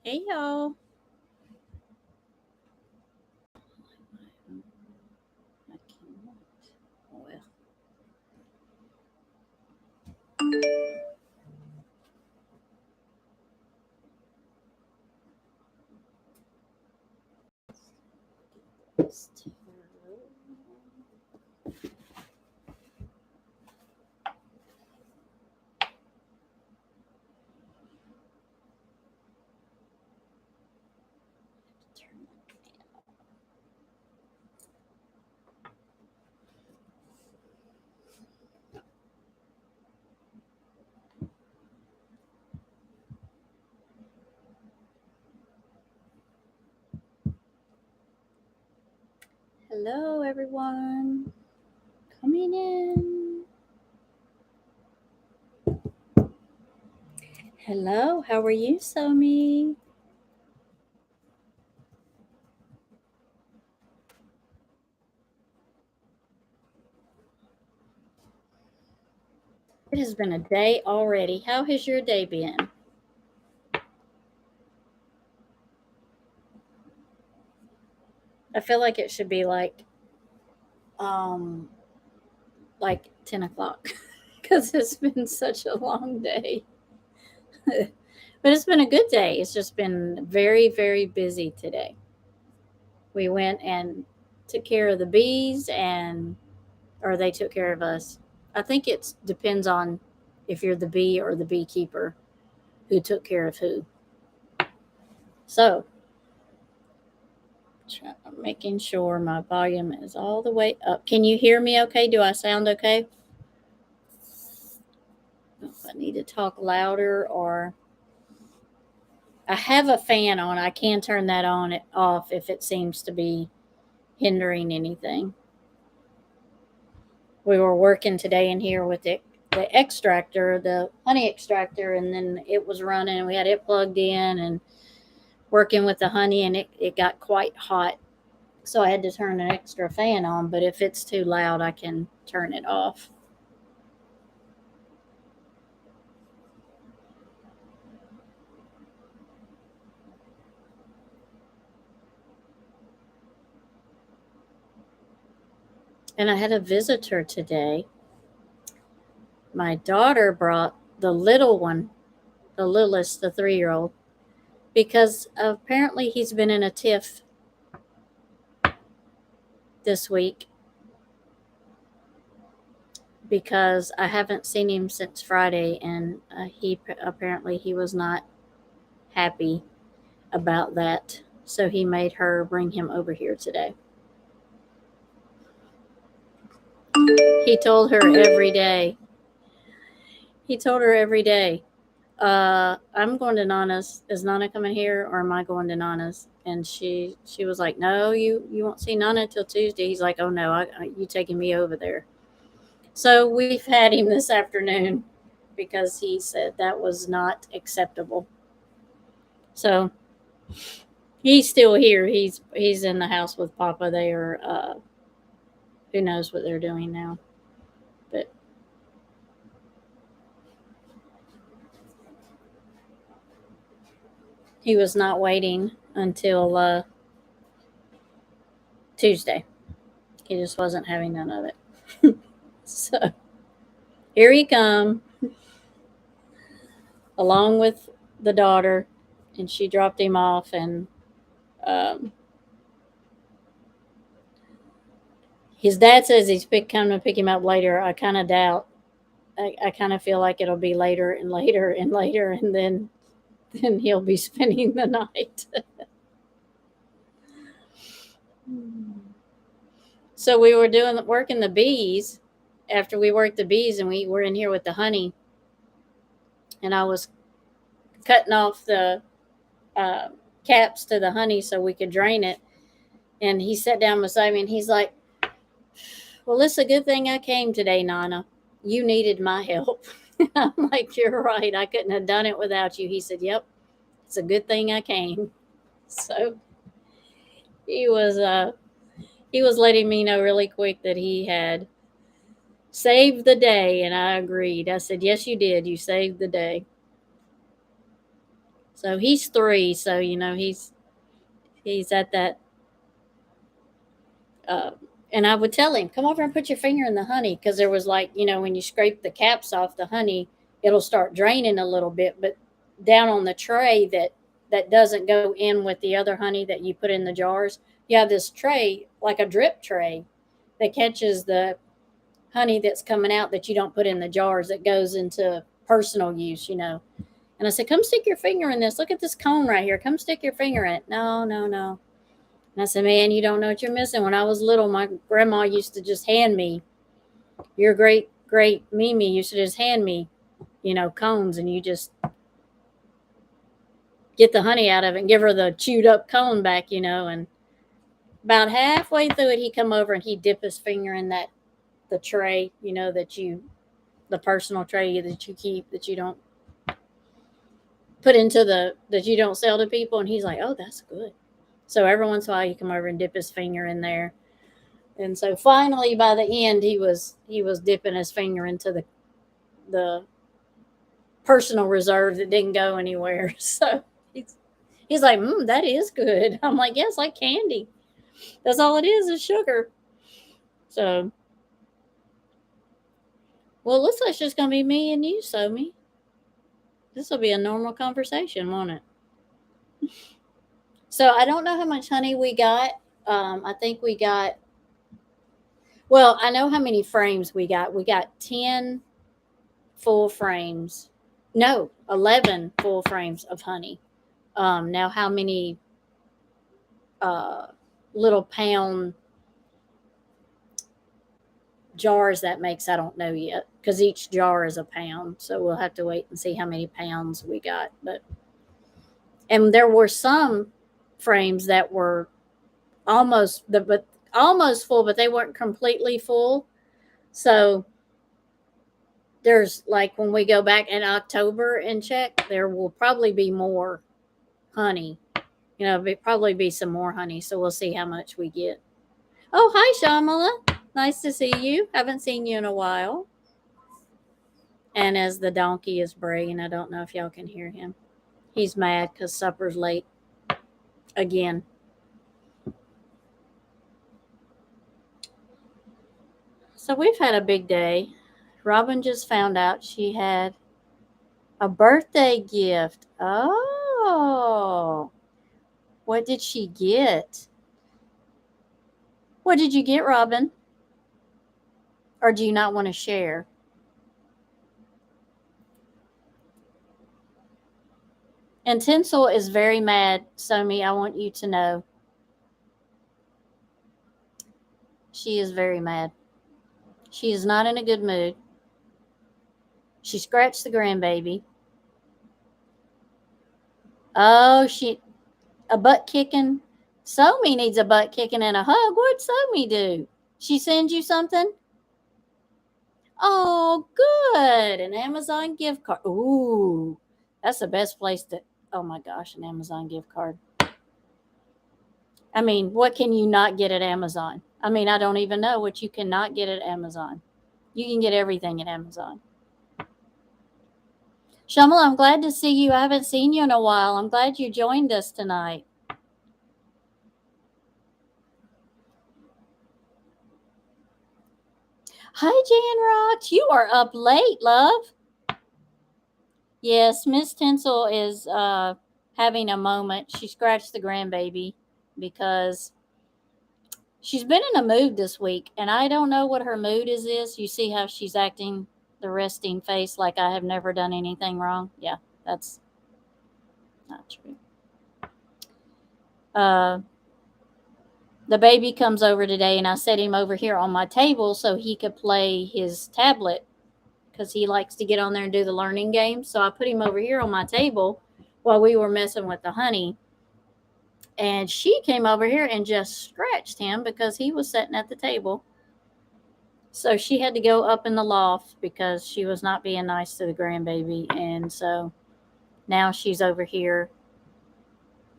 Hey y'all. I cannot. Well, let's turn Hello, everyone. Coming in. Hello, how are you, Somi? It has been a day already. How has your day been? I feel like it should be um, like 10 o'clock because it's been such a long day. But it's been a good day. It's just been very, very busy today. We went and took care of the bees and or they took care of us. I think it depends on if you're the bee or the beekeeper who took care of who. So, making sure my volume is all the way up. Can you hear me okay? Do I sound okay? If I need to talk louder or I have a fan on. I can turn that on it off if it seems to be hindering anything. We were working today in here with the extractor, the honey extractor, and then it was running. We had it plugged in and working with the honey, and it got quite hot. So I had to turn an extra fan on, but if it's too loud, I can turn it off. And I had a visitor today. My daughter brought the little one, the littlest, the 3-year-old, because apparently he's been in a tiff this week because I haven't seen him since Friday, and he was not happy about that. So he made her bring him over here today. He told her every day. He told her every day, I'm going to Nana's. Is Nana coming here or am I going to Nana's? And she was like, no, you won't see Nana until Tuesday. He's like, oh no, you taking me over there. So we've had him this afternoon because he said that was not acceptable. So he's still here. He's in the house with Papa. They are who knows what they're doing now. But he was not waiting until Tuesday. He just wasn't having none of it. So here he come, along with the daughter, and she dropped him off. And um, his dad says coming to pick him up later. I kind of doubt. I kind of feel like it'll be later and later and later, and then he'll be spending the night. So we were doing working the bees. After we worked the bees, and we were in here with the honey, and I was cutting off the uh, caps to the honey so we could drain it. And he sat down beside me, and he's like, well, it's a good thing I came today, Nana. You needed my help. I'm like, you're right. I couldn't have done it without you. He said, yep, it's a good thing I came. So he was uh he was letting me know really quick that he had saved the day, and I agreed. I said, yes, you did. You saved the day. So he's 3. So he's at that. Uh, and I would tell him, come over and put your finger in the honey, because there was like, when you scrape the caps off the honey, it'll start draining a little bit, but down on the tray that doesn't go in with the other honey that you put in the jars, you have this tray, like a drip tray, that catches the honey that's coming out that you don't put in the jars, that goes into personal use. And I said, come stick your finger in this. Look at this cone right here. Come stick your finger in it. No, no, no. And I said, man, you don't know what you're missing. When I was little, my grandma used to just hand me, your great great Mimi used to just hand me, cones, and you just get the honey out of it and give her the chewed up cone back, and about halfway through it, he'd come over and he'd dip his finger in the tray, the personal tray that you keep, that you don't put into that you don't sell to people. And he's like, oh, that's good. So every once in a while, he'd come over and dip his finger in there. And so finally, by the end, he was dipping his finger into the personal reserve that didn't go anywhere. So he's like, that is good. I'm like, yeah, it's like candy. That's all it is sugar. So, well, it looks like it's just going to be me and you, Somi. This will be a normal conversation, won't it? So I don't know how much honey we got. I think we got, well, I know how many frames we got. We got 10 full frames. No, 11 full frames of honey. Now, how many uh, little pound jars that makes, I don't know yet, because each jar is a pound. So we'll have to wait and see how many pounds we got. And there were some frames that were almost full, but they weren't completely full. So there's, like, when we go back in October and check, there will probably be more honey. Probably be some more honey. So we'll see how much we get. Oh, hi, Shamala. Nice to see you. Haven't seen you in a while. And as the donkey is braying, I don't know if y'all can hear him. He's mad because supper's late again. So we've had a big day. Robin just found out she had a birthday gift. Oh, what did she get? What did you get, Robin? Or do you not want to share? And Tinsel is very mad, Somi. I want you to know. She is very mad. She is not in a good mood. She scratched the grandbaby. Oh, a butt kicking. Somi needs a butt kicking and a hug. What'd Somi do? She send you something? Oh, good. An Amazon gift card. Ooh, that's the best place to. Oh my gosh, an Amazon gift card. I mean, what can you not get at Amazon? I mean, I don't even know what you cannot get at Amazon. You can get everything at Amazon. Shamala, I'm glad to see you. I haven't seen you in a while. I'm glad you joined us tonight. Hi, Jan Rocks. You are up late, love. Yes, Miss Tinsel is having a moment. She scratched the grandbaby because she's been in a mood this week, and I don't know what her mood is. You see how she's acting, the resting face, like I have never done anything wrong? Yeah, that's not true. The baby comes over today, and I set him over here on my table so he could play his tablet, because he likes to get on there and do the learning games. So I put him over here on my table while we were messing with the honey. And she came over here and just scratched him because he was sitting at the table. So she had to go up in the loft because she was not being nice to the grandbaby. And so now she's over here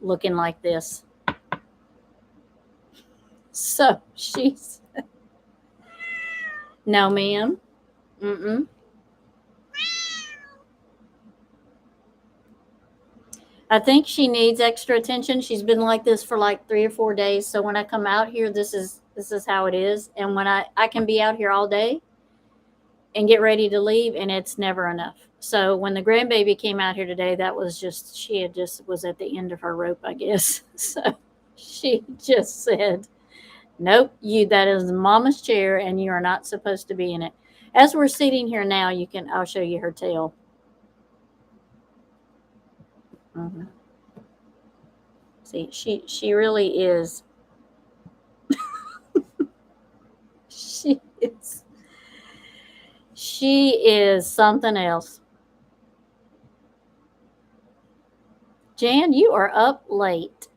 looking like this. So she's. No, ma'am. Mm-mm. I think she needs extra attention. She's been like this for like 3 or 4 days. So when I come out here, this is how it is. And when I can be out here all day and get ready to leave, and it's never enough. So when the grandbaby came out here today, that was just she had just was at the end of her rope, I guess. So she just said, "Nope, you that is mama's chair, and you are not supposed to be in it." As we're sitting here now, I'll show you her tail. Mm-hmm. See, she really is. She is. She is something else. Jan, you are up late.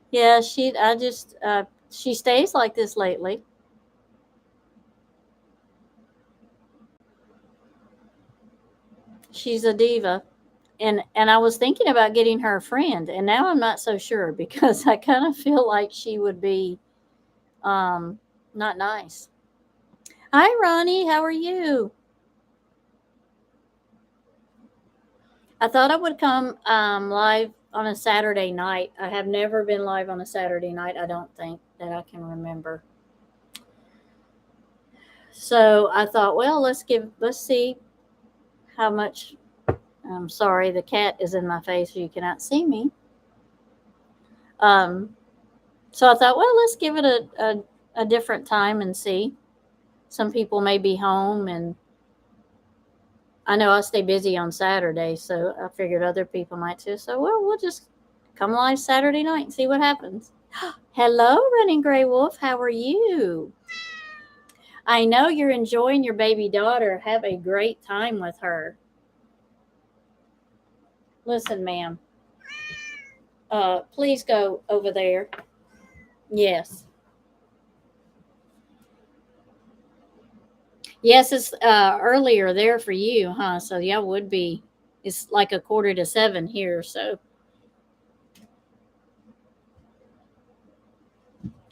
Yeah, she stays like this lately. She's a diva. And I was thinking about getting her a friend, and now I'm not so sure because I kind of feel like she would be um not nice. Hi Ronnie, how are you? I thought I would come live on a Saturday night. I have never been live on a Saturday night, I don't think that I can remember. So I thought, well, let's see how much. I'm sorry, the cat is in my face, so you cannot see me. Um, so I thought, well, let's give it a different time and see. Some people may be home, and I know I stay busy on Saturday, so I figured other people might too. So, well, we'll just come live Saturday night and see what happens. Hello, Running Gray Wolf. How are you? I know you're enjoying your baby daughter. Have a great time with her. Listen, ma'am, please go over there. Yes. Yes, it's earlier there for you, huh? So, yeah, would be. It's like 6:45 here. So,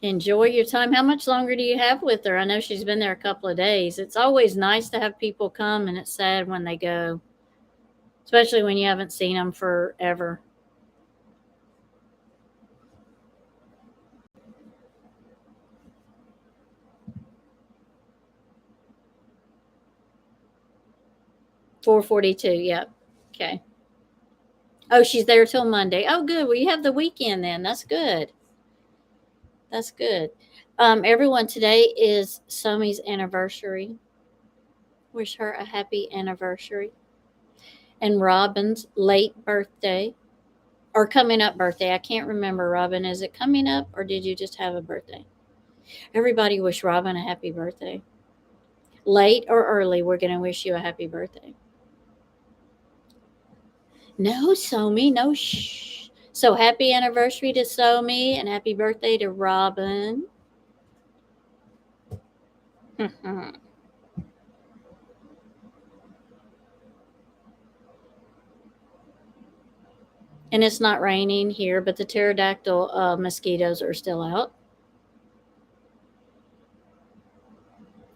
enjoy your time. How much longer do you have with her? I know she's been there a couple of days. It's always nice to have people come, and it's sad when they go, especially when you haven't seen them forever. Four 42. Yep. Okay. Oh, she's there till Monday. Oh, good. Well, you have the weekend then. That's good. That's good. Everyone, today is Somi's anniversary. Wish her a happy anniversary. And Robin's late birthday or coming up birthday. I can't remember, Robin. Is it coming up or did you just have a birthday? Everybody wish Robin a happy birthday. Late or early, we're going to wish you a happy birthday. No, Somi, no shh. So happy anniversary to Somi and happy birthday to Robin. And it's not raining here, but the pterodactyl mosquitoes are still out.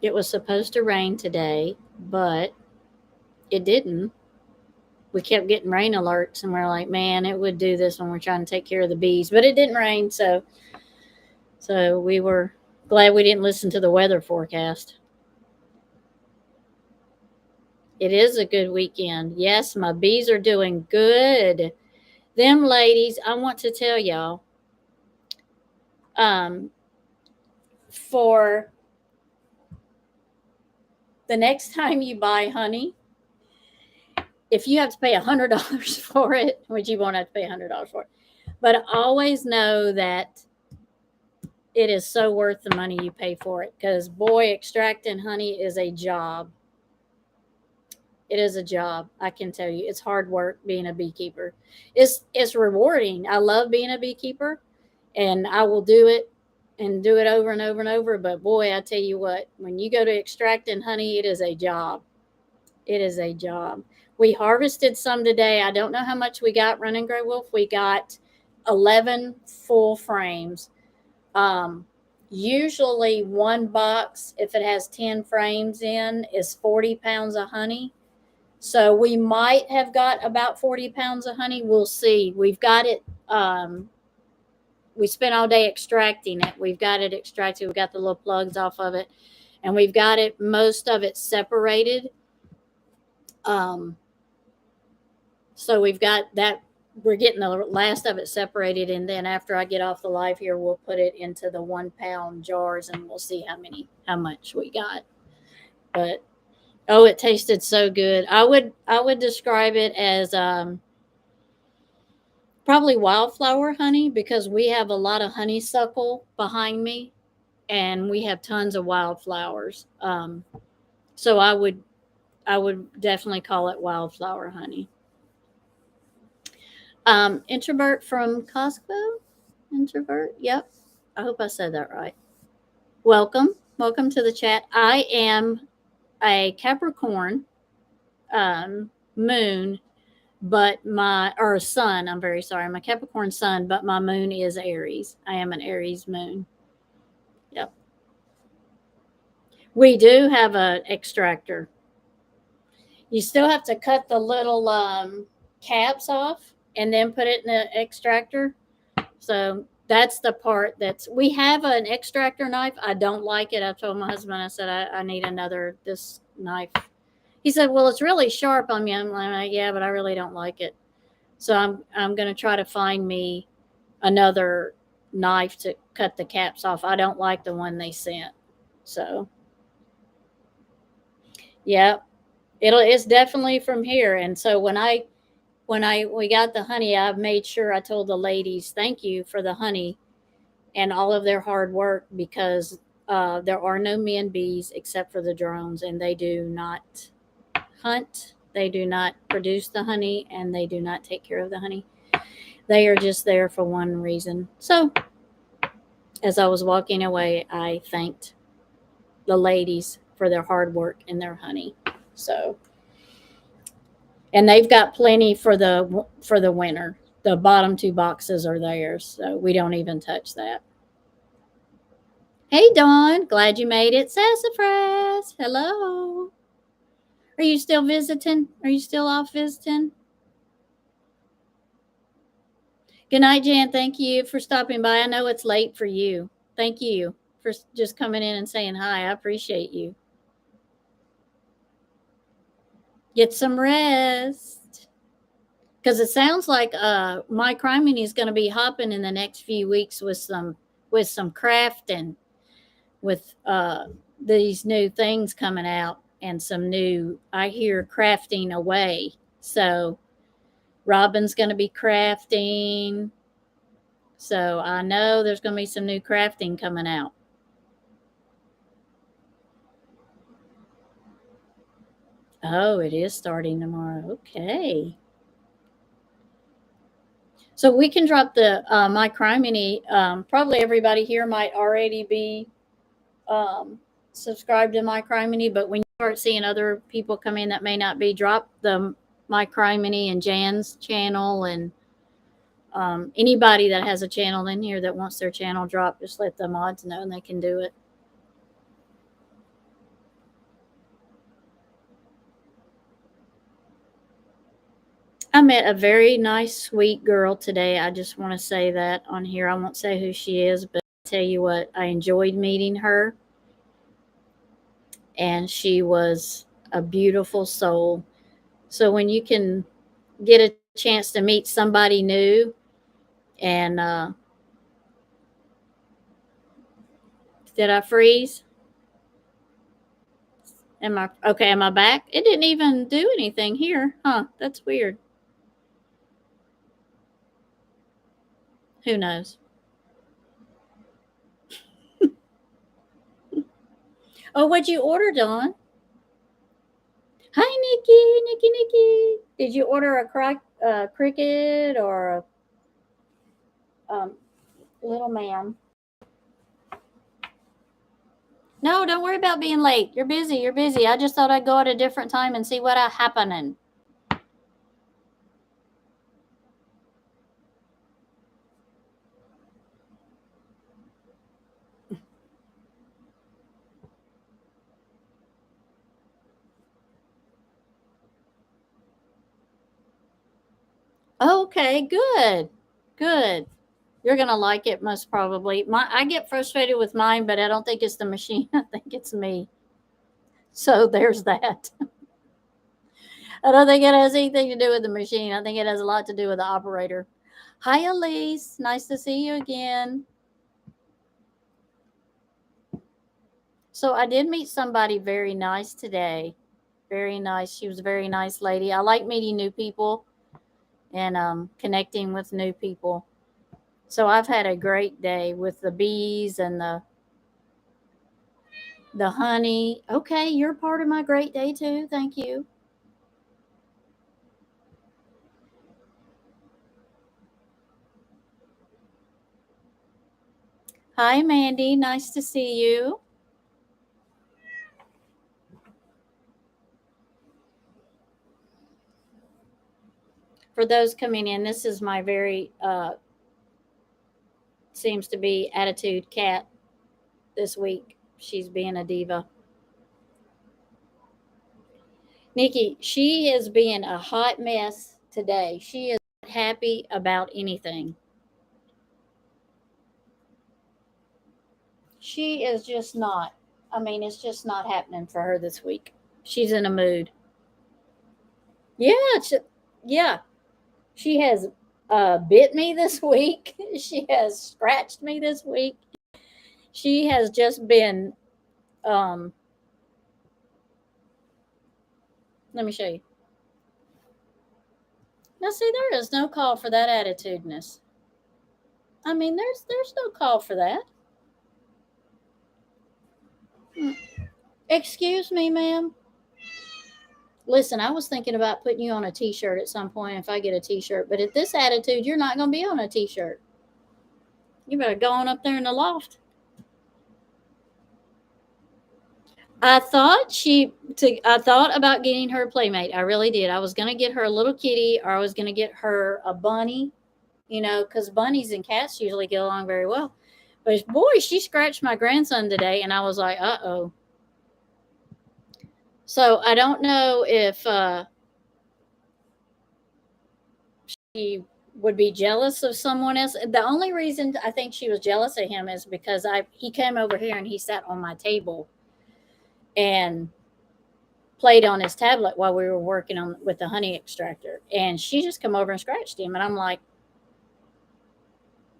It was supposed to rain today, but it didn't. We kept getting rain alerts, and we're like, man, it would do this when we're trying to take care of the bees, but it didn't rain, so we were glad we didn't listen to the weather forecast. It is a good weekend. Yes, my bees are doing good. Them ladies, I want to tell y'all, um, for the next time you buy honey, if you have to pay $100 for it, which you won't have to pay $100 for it, but always know that it is so worth the money you pay for it. Because boy, extracting honey is a job. It is a job. I can tell you, it's hard work being a beekeeper. It's rewarding. I love being a beekeeper, and I will do it and do it over and over and over. But boy, I tell you what, when you go to extracting honey, it is a job. It is a job. We harvested some today. I don't know how much we got, Running Gray Wolf. We got 11 full frames. Um, Usually, one box, if it has 10 frames in, is 40 pounds of honey. So we might have got about 40 pounds of honey. We'll see. We've got it. We spent all day extracting it. We've got it extracted. We've got the little plugs off of it, and we've got it, most of it separated. Um, so we've got that. We're getting the last of it separated, and then after I get off the live here, we'll put it into the 1 pound jars, and we'll see how much we got. But oh, it tasted so good. I would describe it as probably wildflower honey, because we have a lot of honeysuckle behind me, and we have tons of wildflowers. So I would definitely call it wildflower honey. Introvert from Costco. Introvert. Yep. I hope I said that right. Welcome. Welcome to the chat. I am a Capricorn moon, but my or sun. I'm very sorry. I'm a Capricorn sun, but my moon is Aries. I am an Aries moon. Yep. We do have an extractor. You still have to cut the little caps off and then put it in the extractor. So that's the part we have an extractor knife. I don't like it. I told my husband, I said, I need this knife. He said, well, it's really sharp on me. I'm like, yeah, but I really don't like it. So I'm going to try to find me another knife to cut the caps off. I don't like the one they sent. So, yeah, it's definitely from here. And so we got the honey, I made sure I told the ladies, thank you for the honey and all of their hard work, because there are no men bees except for the drones, and they do not hunt, they do not produce the honey, and they do not take care of the honey. They are just there for one reason. So as I was walking away, I thanked the ladies for their hard work and their honey. So, and they've got plenty for the winter. The bottom two boxes are theirs, so we don't even touch that. Hey Dawn, glad you made it. Sassafras, hello. Are you still visiting? Are you still off visiting? Good night, Jan. Thank you for stopping by. I know it's late for you. Thank you for just coming in and saying hi. I appreciate you. Get some rest. Because it sounds like my criminy is going to be hopping in the next few weeks with some crafting, with these new things coming out, and some new, I hear, crafting away. So Robin's going to be crafting. So I know there's going to be some new crafting coming out. Oh, it is starting tomorrow. Okay. So we can drop the my criminy. Probably everybody here might already be subscribed to my criminy, but when you start seeing other people come in that may not be, drop the my criminy and Jan's channel, and anybody that has a channel in here that wants their channel dropped, just let the mods know and they can do it. I met a very nice, sweet girl today. I just want to say that on here. I won't say who she is, but I'll tell you what, I enjoyed meeting her. And she was a beautiful soul. So when you can get a chance to meet somebody new, and did I freeze? Am I okay? Am I back? It didn't even do anything here. Huh, that's weird. Who knows? Oh, what'd you order, Dawn? Hi, Nikki. Did you order a cricket or a little man? No, don't worry about being late. You're busy. You're busy. I just thought I'd go at a different time and see what happening. Okay, good. Good. You're gonna like it most probably. I get frustrated with mine, but I don't think it's the machine. I think it's me. So there's that. I don't think it has anything to do with the machine. I think it has a lot to do with the operator. Hi, Elise. Nice to see you again. So I did meet somebody very nice today. Very nice. She was a very nice lady. I like meeting new people and connecting with new people. So I've had a great day with the bees and the honey. Okay, you're part of my great day too. Thank you. Hi, Mandy. Nice to see you. For those coming in, this is my very seems to be attitude cat this week. She's being a diva. Nikki, she is being a hot mess today. She is not happy about anything. She is just not. I mean, it's just not happening for her this week. She's in a mood. Yeah, yeah. She has bit me this week. She has scratched me this week. She has just been. Um, Let me show you. Now, see, there is no call for that attitudeness. I mean, there's no call for that. Mm. Excuse me, ma'am. Listen, I was thinking about putting you on a T-shirt at some point if I get a T-shirt, but at this attitude, you're not going to be on a T-shirt. You better go on up there in the loft. I thought about getting her a playmate. I really did. I was going to get her a little kitty, or I was going to get her a bunny. Because bunnies and cats usually get along very well. But boy, she scratched my grandson today, and I was like, uh oh. So I don't know if she would be jealous of someone else. The only reason I think she was jealous of him is because he came over here and he sat on my table and played on his tablet while we were working on with the honey extractor, and she just come over and scratched him, and I'm like,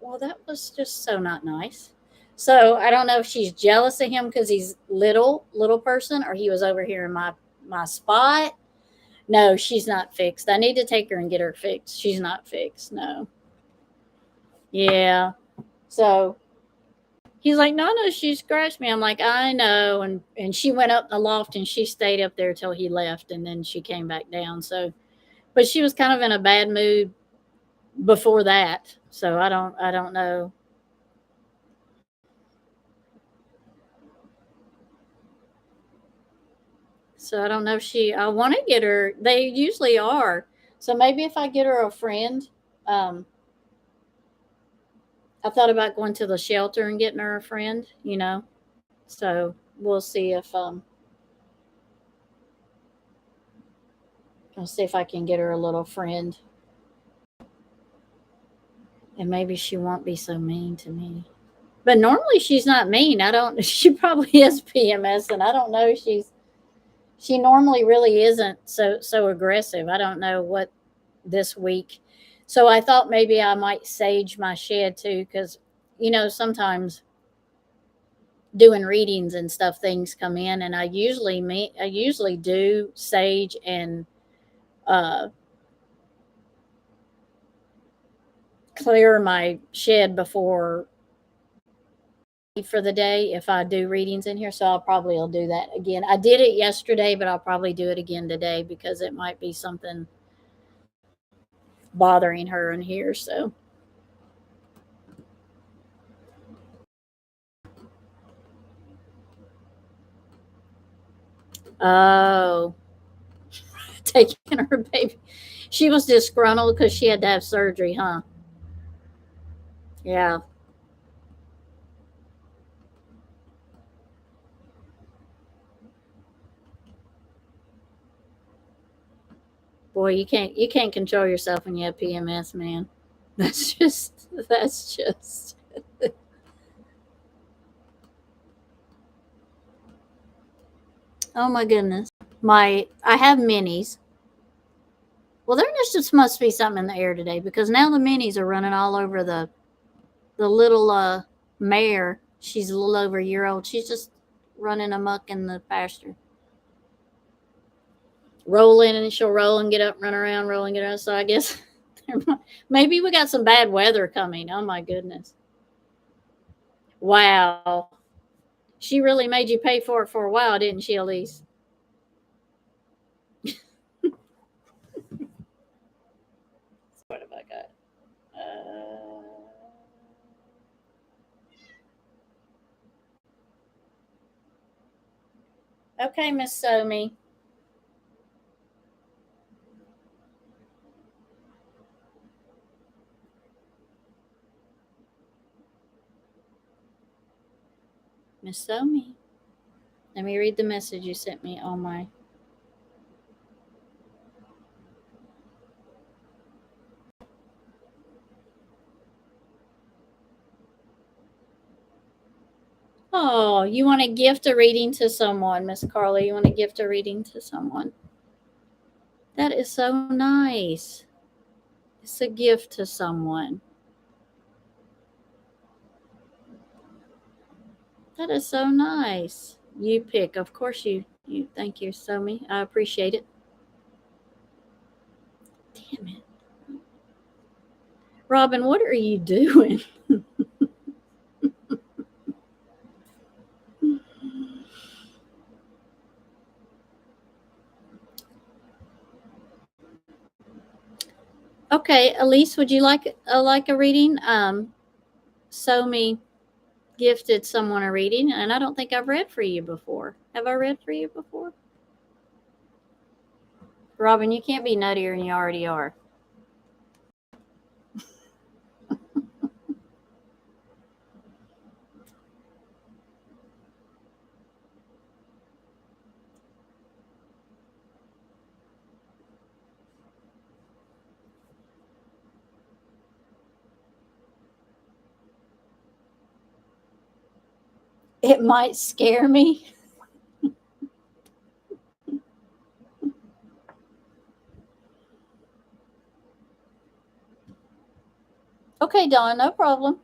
well, that was just so not nice. So I don't know if she's jealous of him because he's little person, or he was over here in my spot. No, she's not fixed. I need to take her and get her fixed. She's not fixed. No. Yeah. So he's like, no, she scratched me. I'm like, I know. And she went up in the loft and she stayed up there till he left, and then she came back down. So, but she was kind of in a bad mood before that. So I don't know. So I don't know if I want to get her. They usually are. So maybe if I get her a friend, um, I thought about going to the shelter and getting her a friend. So we'll see if I'll see if I can get her a little friend, and maybe she won't be so mean to me. But normally she's not mean. I don't. She probably is PMS, and I don't know. She normally really isn't so aggressive. I don't know what this week. So I thought maybe I might sage my shed too, because sometimes doing readings and stuff, things come in, and I usually do sage and uh, clear my shed before for the day if I do readings in here. So I'll probably will do that again. I did it yesterday, but I'll probably do it again today because it might be something bothering her in here. So oh, taking her baby. She was disgruntled because she had to have surgery, huh? Yeah. Boy, you can't control yourself when you have PMS, man. That's just. Oh my goodness. I have minis. Well, there just must be something in the air today because now the minis are running all over the little mare. She's a little over a year old. She's just running amok in the pasture. Roll in and she'll roll and get up, run around, roll and get out. So I guess maybe we got some bad weather coming. Oh my goodness. Wow. She really made you pay for it for a while, didn't she, Elise? What have I got? Okay, Miss Somi. Miss Somi. Let me read the message you sent me on my. Oh, you want to gift a reading to someone, Miss Carly? You want to gift a reading to someone? That is so nice. It's a gift to someone. That is so nice. You pick, of course. You. Thank you, Somi. I appreciate it. Damn it, Robin. What are you doing? Okay, Elise, would you like a reading? Somi gifted someone a reading, and I don't think I've read for you before. Have I read for you before? Robin, you can't be nuttier than you already are. It might scare me. Okay, Dawn, no problem.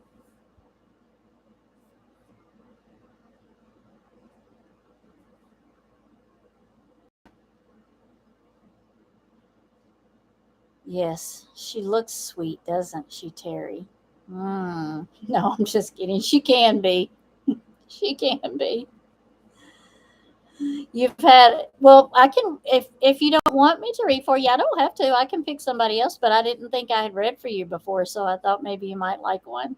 Yes, she looks sweet, doesn't she, Terry? No, I'm just kidding. She can be. She can be. You've had well, I can if you don't want me to read for you, I don't have to. I can pick somebody else, but I didn't think I had read for you before, so I thought maybe you might like one.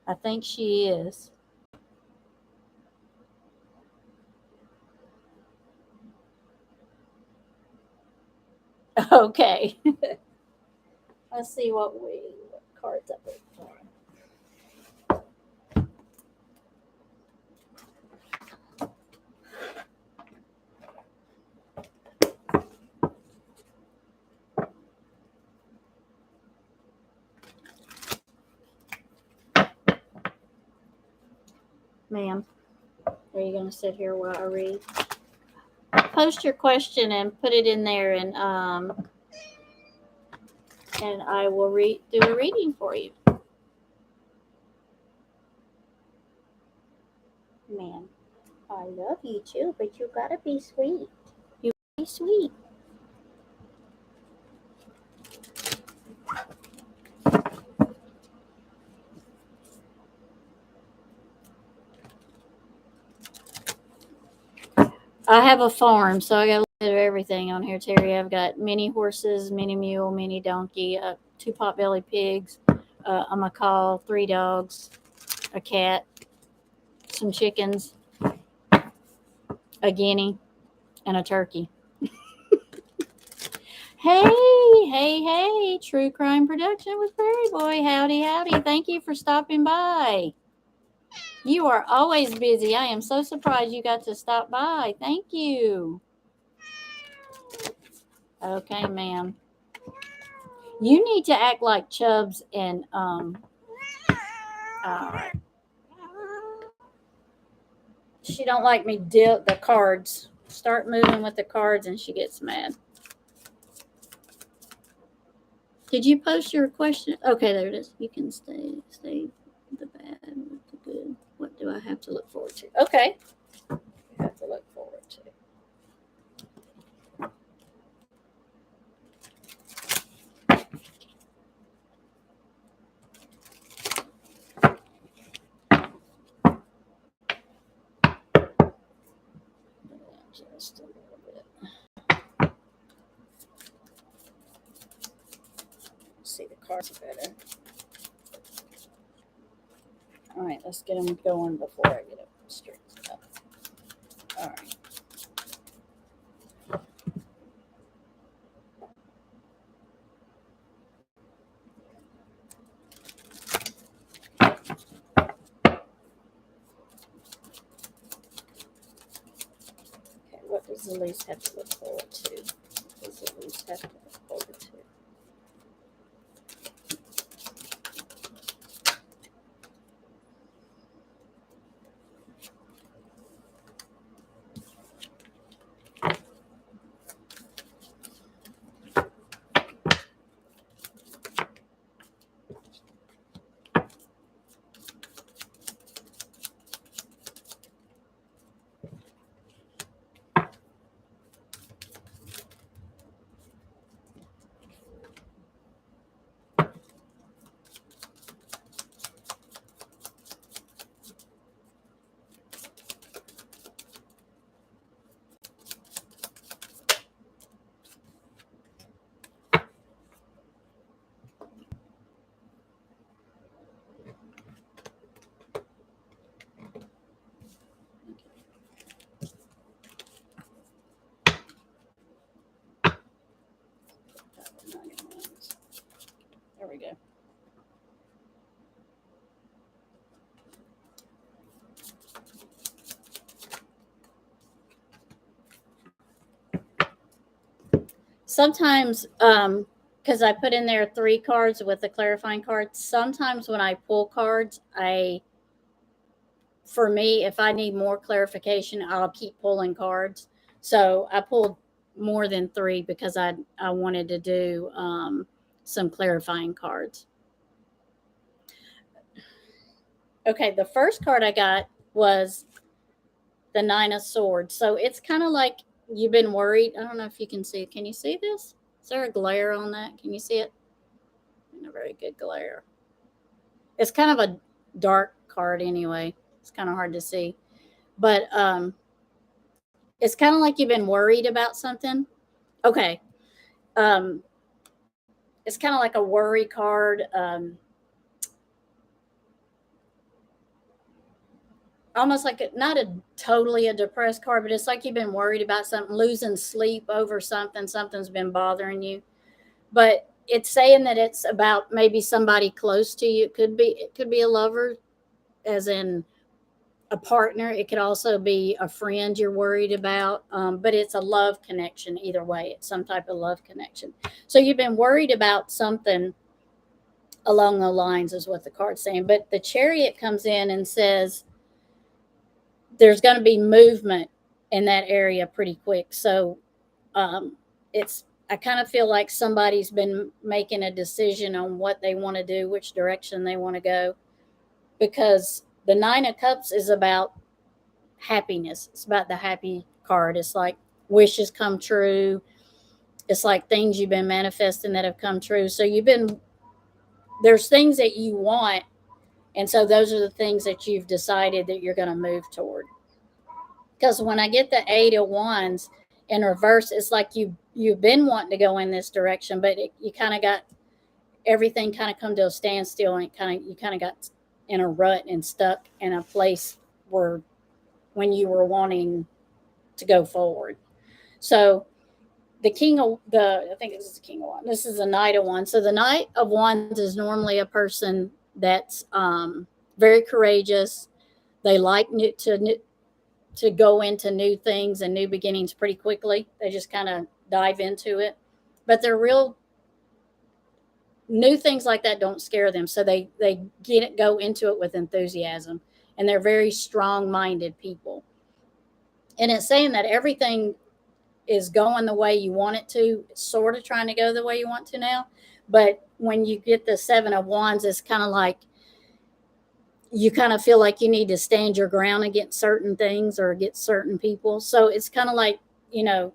I think she is. Okay. Let's see what cards I picked for her. Ma'am, are you gonna sit here while I read? Post your question and put it in there and I will do a reading for you. Man, I love you too, but you gotta be sweet. You gotta be sweet. I have a farm, so I got a little bit of everything on here, Terry. I've got mini horses, mini mule, mini donkey, two potbelly pigs, a macaw, three dogs, a cat, some chickens, a guinea, and a turkey. Hey, hey, hey, True Crime Production with Prairie Boy. Howdy, howdy. Thank you for stopping by. You are always busy. I am so surprised you got to stop by. Thank you. Okay, ma'am. You need to act like Chubbs and all right. She don't like me deal the cards. Start moving with the cards and she gets mad. Did you post your question? Okay, there it is. You can stay the bad with the good. What do I have to look forward to? Okay. I have to look forward to. Just a little bit. See the cards better. All right, let's get them going before I get it straightened up. All right. Okay, what does Elise have to look forward to? Does Elise have to look forward to? There we go. Sometimes, because I put in there 3 cards with the clarifying cards, sometimes when I pull cards, for me, if I need more clarification, I'll keep pulling cards. So I pulled more than 3 because I wanted to do some clarifying cards. Okay, the first card I got was the 9 of Swords. So it's kind of like you've been worried. I don't know if you can see. Can you see this? Is there a glare on that? Can you see it? Not a very good glare. It's kind of a dark card anyway. It's kind of hard to see. But it's kind of like you've been worried about something. Okay. Um, it's kind of like a worry card. Almost like not a totally a depressed card, but it's like you've been worried about something, losing sleep over something. Something's been bothering you. But it's saying that it's about maybe somebody close to you. It could be a lover, as in a partner. It could also be a friend you're worried about, but it's a love connection either way. It's some type of love connection. So you've been worried about something along the lines, is what the card's saying. But the Chariot comes in and says there's going to be movement in that area pretty quick. So it's I kind of feel like somebody's been making a decision on what they want to do, which direction they want to go, because the 9 of Cups is about happiness. It's about the happy card. It's like wishes come true. It's like things you've been manifesting that have come true. So there's things that you want. And so those are the things that you've decided that you're going to move toward. Because when I get the 8 of Wands in reverse, it's like you've been wanting to go in this direction, but you kind of got everything kind of come to a standstill, and you kind of got in a rut and stuck in a place where when you were wanting to go forward. So I think this is the King of Wands. This is the Knight of Wands. So the Knight of Wands is normally a person that's very courageous. They like to go into new things and new beginnings pretty quickly. They just kind of dive into it. But they're real new things like that don't scare them. So they go into it with enthusiasm, and they're very strong-minded people. And it's saying that everything is going the way you want it to, sort of trying to go the way you want to now. But when you get the 7 of Wands, it's kind of like you kind of feel like you need to stand your ground against certain things or against certain people. So it's kind of like, you know,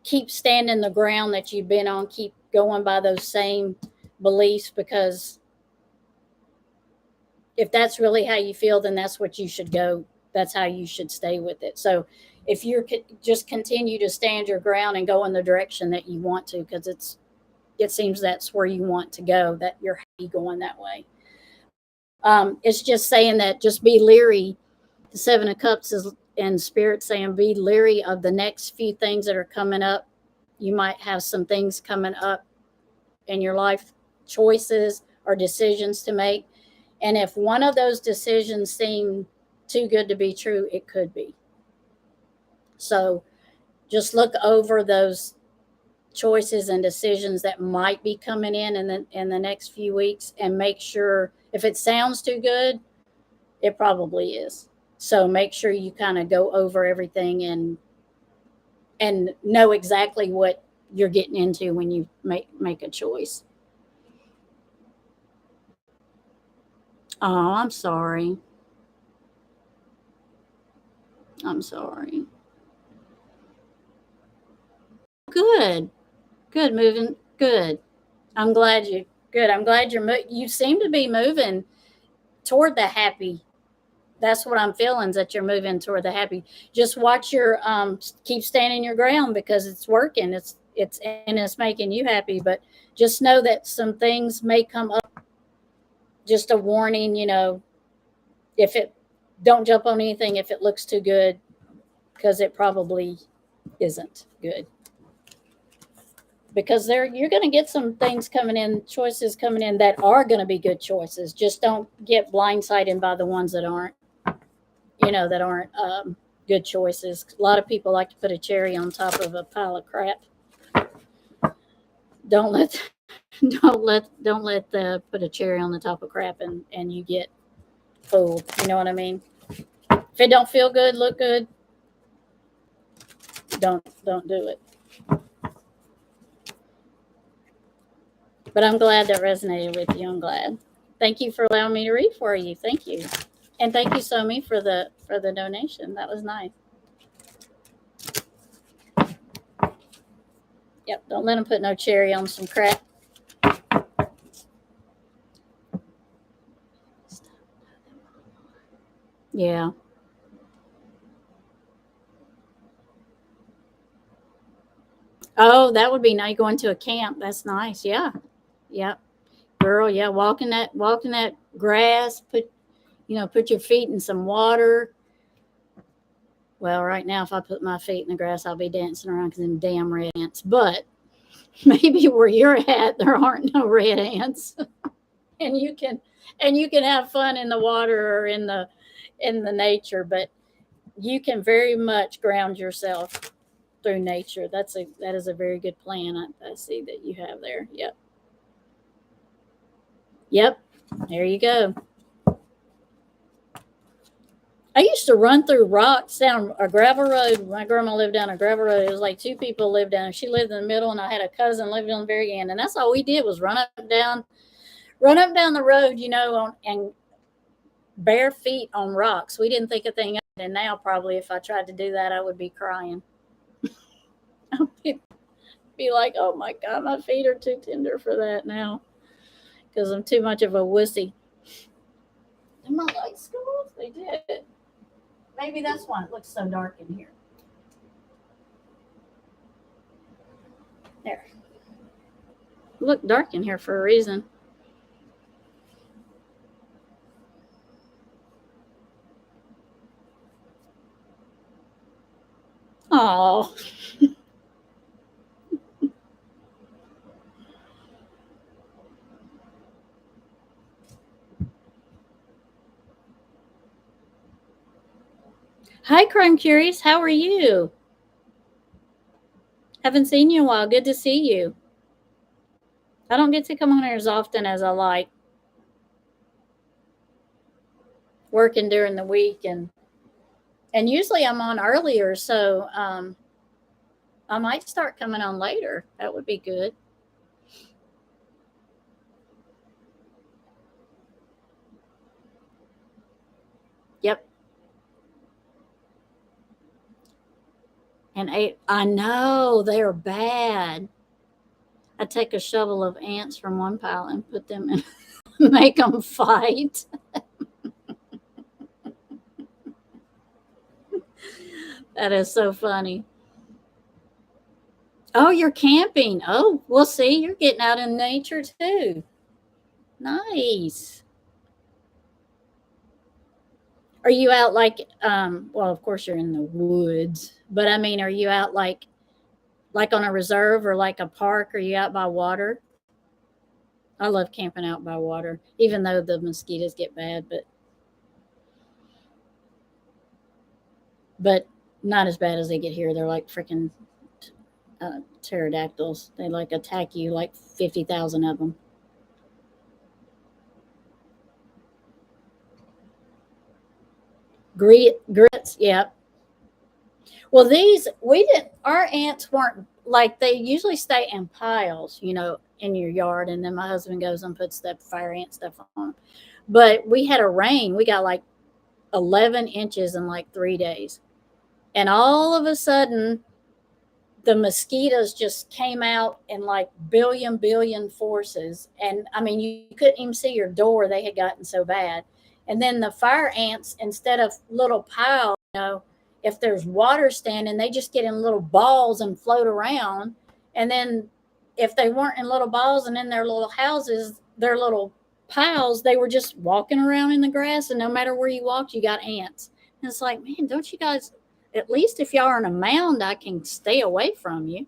keep standing the ground that you've been on, keep going by those same beliefs, because if that's really how you feel, then that's what you should go. That's how you should stay with it. So if you're just continue to stand your ground and go in the direction that you want to, because it seems that's where you want to go, that you're happy going that way. It's just saying that just be leery. The 7 of Cups is in Spirit saying be leery of the next few things that are coming up. You might have some things coming up in your life, choices or decisions to make. And if one of those decisions seem too good to be true, it could be. So just look over those choices and decisions that might be coming in the next few weeks, and make sure if it sounds too good, it probably is. So make sure you kind of go over everything and know exactly what you're getting into when you make a choice. Oh, I'm sorry. I'm sorry. Good. Good, moving. Good. I'm glad you. Good. I'm glad you seem to be moving toward the happy. That's what I'm feeling, is that you're moving toward the happy. Just watch your keep standing your ground, because it's working. It's making you happy. But just know that some things may come up. Just a warning, if it don't jump on anything if it looks too good, because it probably isn't good. Because you're going to get some things coming in, choices coming in that are going to be good choices. Just don't get blindsided by the ones that aren't, good choices. A lot of people like to put a cherry on top of a pile of crap. Don't let, don't let the put a cherry on the top of crap and you get fooled. You know what I mean? If it don't feel good, look good, don't do it. But I'm glad that resonated with you. I'm glad. Thank you for allowing me to read for you. Thank you. And thank you, Somi, for the donation. That was nice. Yep. Don't let them put no cherry on some crap. Yeah. Oh, that would be nice. Going to a camp. That's nice. Yeah. Yep. Girl, yeah. Walking that grass. Put your feet in some water. Well, right now, if I put my feet in the grass, I'll be dancing around because them damn red ants. But maybe where you're at, there aren't no red ants, and you can have fun in the water or in the nature. But you can very much ground yourself through nature. That is a very good plan. I see that you have there. Yep. Yep. There you go. I used to run through rocks down a gravel road. My grandma lived down a gravel road. It was like two people lived down. She lived in the middle, and I had a cousin lived on the very end. And that's all we did was run up down the road, and bare feet on rocks. We didn't think a thing of it. And now, probably, if I tried to do that, I would be crying. I'd be like, "Oh my God, my feet are too tender for that now, because I'm too much of a wussy." Did my lights go off? They did. Maybe that's why it looks so dark in here. There. Look dark in here for a reason. Oh, Hi, Crime Curious. How are you? Haven't seen you in a while. Good to see you. I don't get to come on here as often as I like, working during the week, and usually I'm on earlier, so I might start coming on later. That would be good. Yep. And I know they're bad. I take a shovel of ants from one pile and put them in, make them fight. That is so funny. Oh, you're camping. Oh, we'll see. You're getting out in nature too. Nice. Are you out like well, of course you're in the woods, but I mean, are you out like on a reserve or like a park? Are you out by water? I love camping out by water, even though the mosquitoes get bad, but not as bad as they get here. They're like freaking pterodactyls. They like attack you like 50,000 of them. Grits, yeah. Well, these we didn't. Our ants weren't like they usually stay in piles, in your yard, and then my husband goes and puts the fire ant stuff on them. But we had a rain. We got like 11 inches in like 3 days, and all of a sudden the mosquitoes just came out in like billion forces, and I mean you couldn't even see your door, they had gotten so bad. And then the fire ants, instead of little piles, if there's water standing, they just get in little balls and float around. And then if they weren't in little balls and in their little houses, their little piles, they were just walking around in the grass, and no matter where you walked you got ants. And it's like, man, don't you guys, at least if y'all are in a mound, I can stay away from you.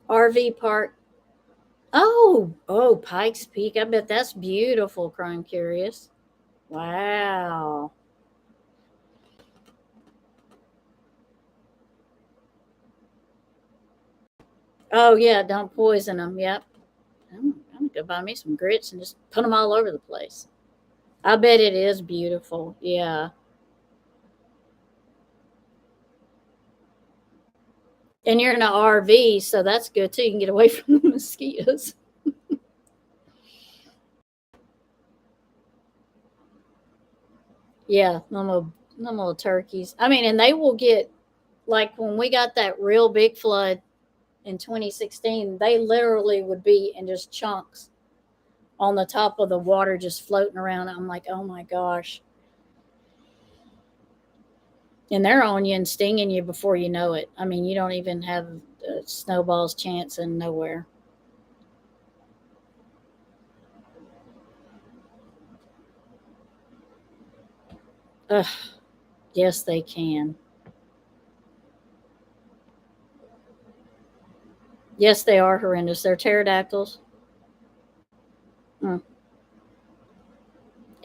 RV park. Oh, Pikes Peak. I bet that's beautiful, Crime Curious. Wow. Oh, yeah, don't poison them. Yep. I'm going to go buy me some grits and just put them all over the place. I bet it is beautiful. Yeah. And you're in an RV, so that's good too. You can get away from the mosquitoes. Yeah, them little turkeys. I mean, and they will get, like when we got that real big flood in 2016, they literally would be in just chunks on the top of the water, just floating around. I'm like, oh my gosh. And they're on you and stinging you before you know it. I mean, you don't even have a snowball's chance in nowhere. Ugh, yes, they can. Yes, they are horrendous. They're pterodactyls. Mm.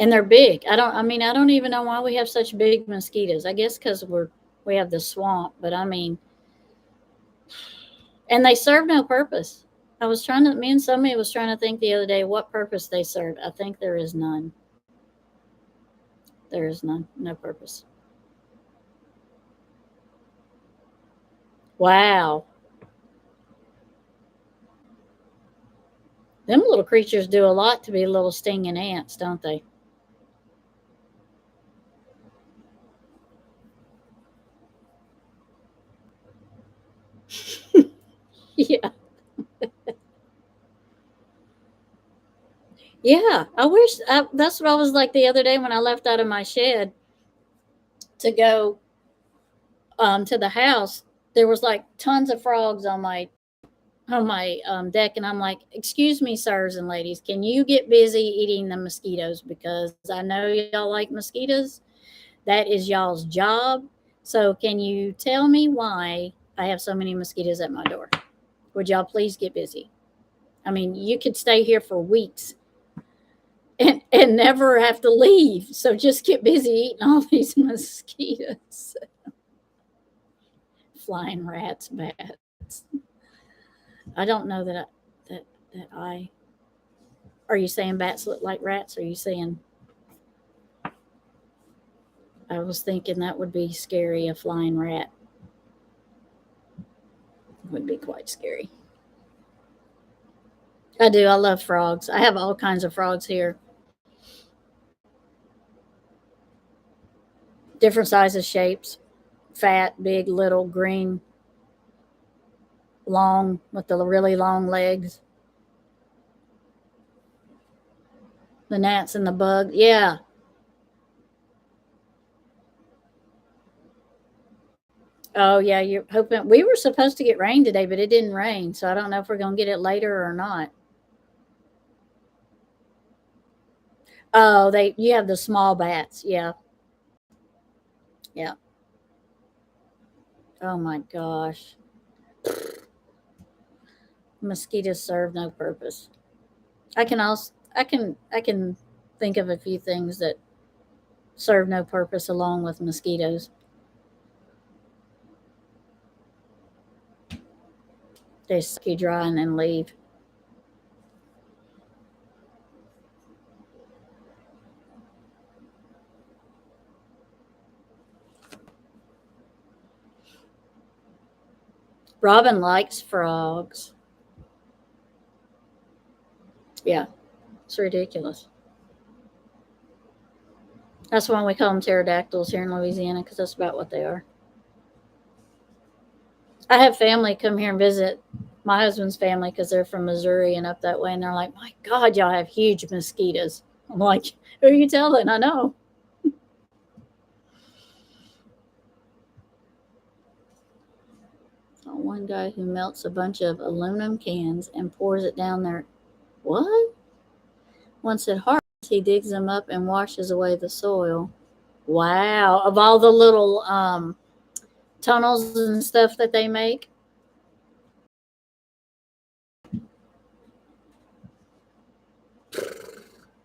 And they're big. I don't even know why we have such big mosquitoes. I guess because we have the swamp, but I mean, and they serve no purpose. Me and somebody was trying to think the other day what purpose they serve. I think there is none. There is none. No purpose. Wow. Them little creatures do a lot to be little stinging ants, don't they? Yeah. Yeah. That's what I was like the other day when I left out of my shed to go to the house. There was like tons of frogs on my deck, and I'm like, "Excuse me, sirs and ladies, can you get busy eating the mosquitoes? Because I know y'all like mosquitoes. That is y'all's job. So can you tell me why I have so many mosquitoes at my door? Would y'all please get busy? I mean, you could stay here for weeks." And and never have to leave. So just get busy eating all these mosquitoes. Flying rats, bats. I don't know that I. Are you saying bats look like rats? Or are you saying? I was thinking that would be scary. A flying rat would be quite scary. I do. I love frogs. I have all kinds of frogs here. Different sizes, shapes, fat, big, little, green, long, with the really long legs. The gnats and the bug. Yeah. Oh, yeah. You're hoping. We were supposed to get rain today, but it didn't rain. So I don't know if we're going to get it later or not. Oh, you have the small bats. Yeah. Yeah. Oh my gosh. Mosquitoes serve no purpose. I can think of a few things that serve no purpose along with mosquitoes. They suck you dry and then leave. Robin likes frogs. Yeah, it's ridiculous. That's why we call them pterodactyls here in Louisiana, because that's about what they are. I have family come here and visit, my husband's family, because they're from Missouri and up that way, and they're like, "My God, y'all have huge mosquitoes." I'm like, "Who are you telling?" I know. One guy who melts a bunch of aluminum cans and pours it down there. What? Once it hardens, he digs them up and washes away the soil. Wow. Of all the little tunnels and stuff that they make.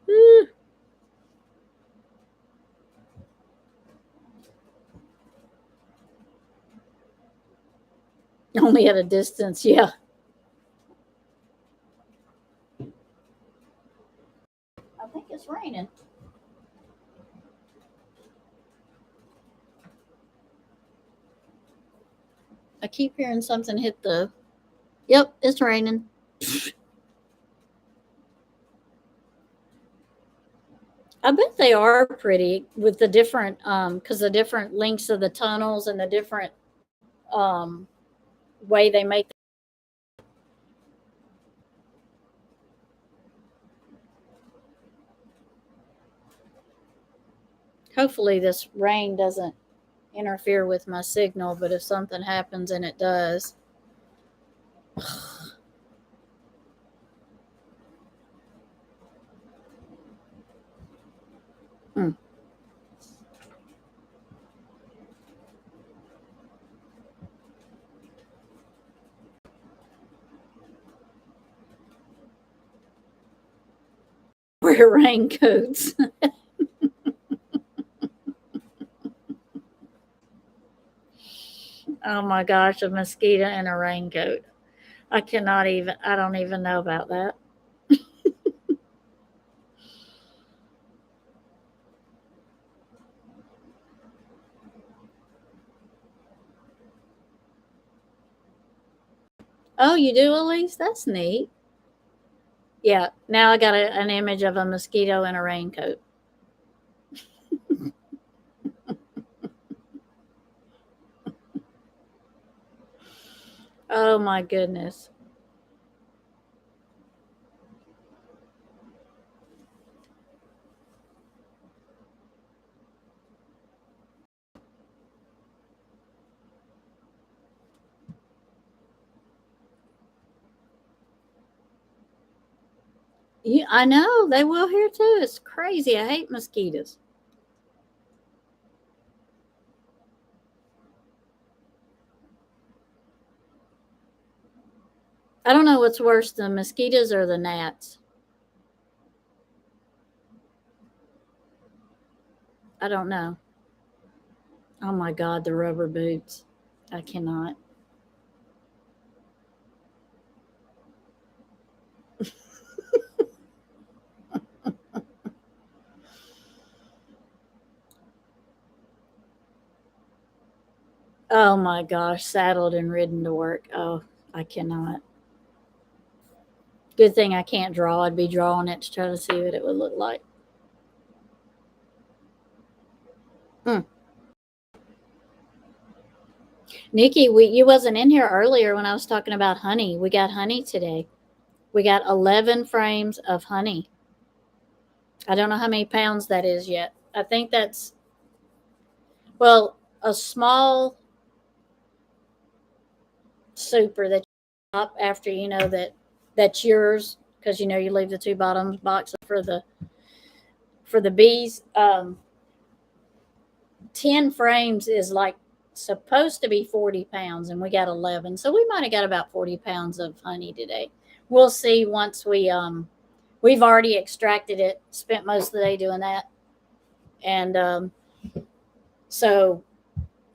Whew. Only at a distance. Yeah. I think it's raining. I keep hearing something hit the. Yep, it's raining. I bet they are pretty with the different, because the different lengths of the tunnels and the different um, way they make. Hopefully, this rain doesn't interfere with my signal, but if something happens and it does, mm, wear raincoats. Oh my gosh, a mosquito and a raincoat. I don't even know about that. Oh, you do, Elise? That's neat. Yeah, now I got an image of a mosquito in a raincoat. Oh my goodness. Yeah, I know. They will here too. It's crazy. I hate mosquitoes. I don't know what's worse, the mosquitoes or the gnats. I don't know. Oh my God, the rubber boots. I cannot. Oh my gosh, saddled and ridden to work. Oh, I cannot. Good thing I can't draw. I'd be drawing it to try to see what it would look like. Mm. Nikki, you wasn't in here earlier when I was talking about honey. We got honey today. We got 11 frames of honey. I don't know how many pounds that is yet. I think that's, well, a small super that you pop after you know that that's yours, because you know you leave the two bottom boxes for the bees. 10 frames is like supposed to be 40 pounds, and we got 11, so we might have got about 40 pounds of honey today. We'll see once we've already extracted it, spent most of the day doing that, and so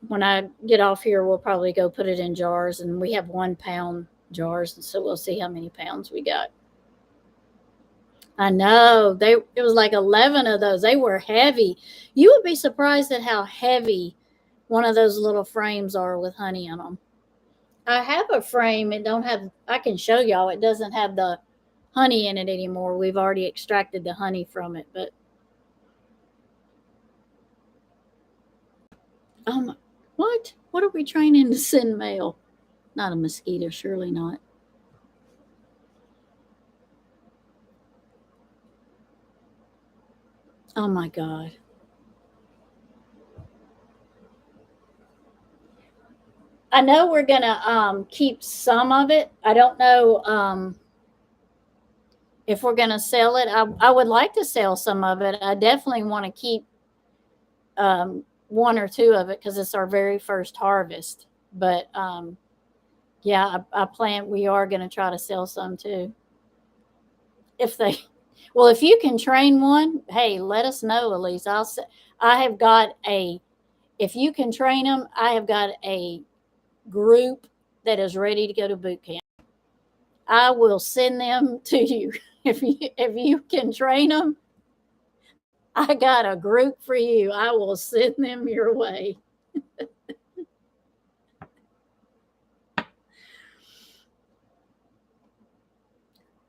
when I get off here, we'll probably go put it in jars, and we have 1 pound jars, so we'll see how many pounds we got. I know, it was like 11 of those. They were heavy. You would be surprised at how heavy one of those little frames are with honey in them. I have a frame. It don't have. I can show y'all. It doesn't have the honey in it anymore. We've already extracted the honey from it. But oh my, what? What are we training to send mail? Not a mosquito, surely not. Oh my God. I know we're gonna keep some of it. I don't know if we're gonna sell it. I would like to sell some of it. I definitely want to keep one or two of it because it's our very first harvest. But yeah, I plan. We are going to try to sell some too. If they, well, if you can train one, hey, let us know, Elise. I have got a. If you can train them, I have got a group that is ready to go to boot camp. I will send them to you if you can train them. I got a group for you. I will send them your way.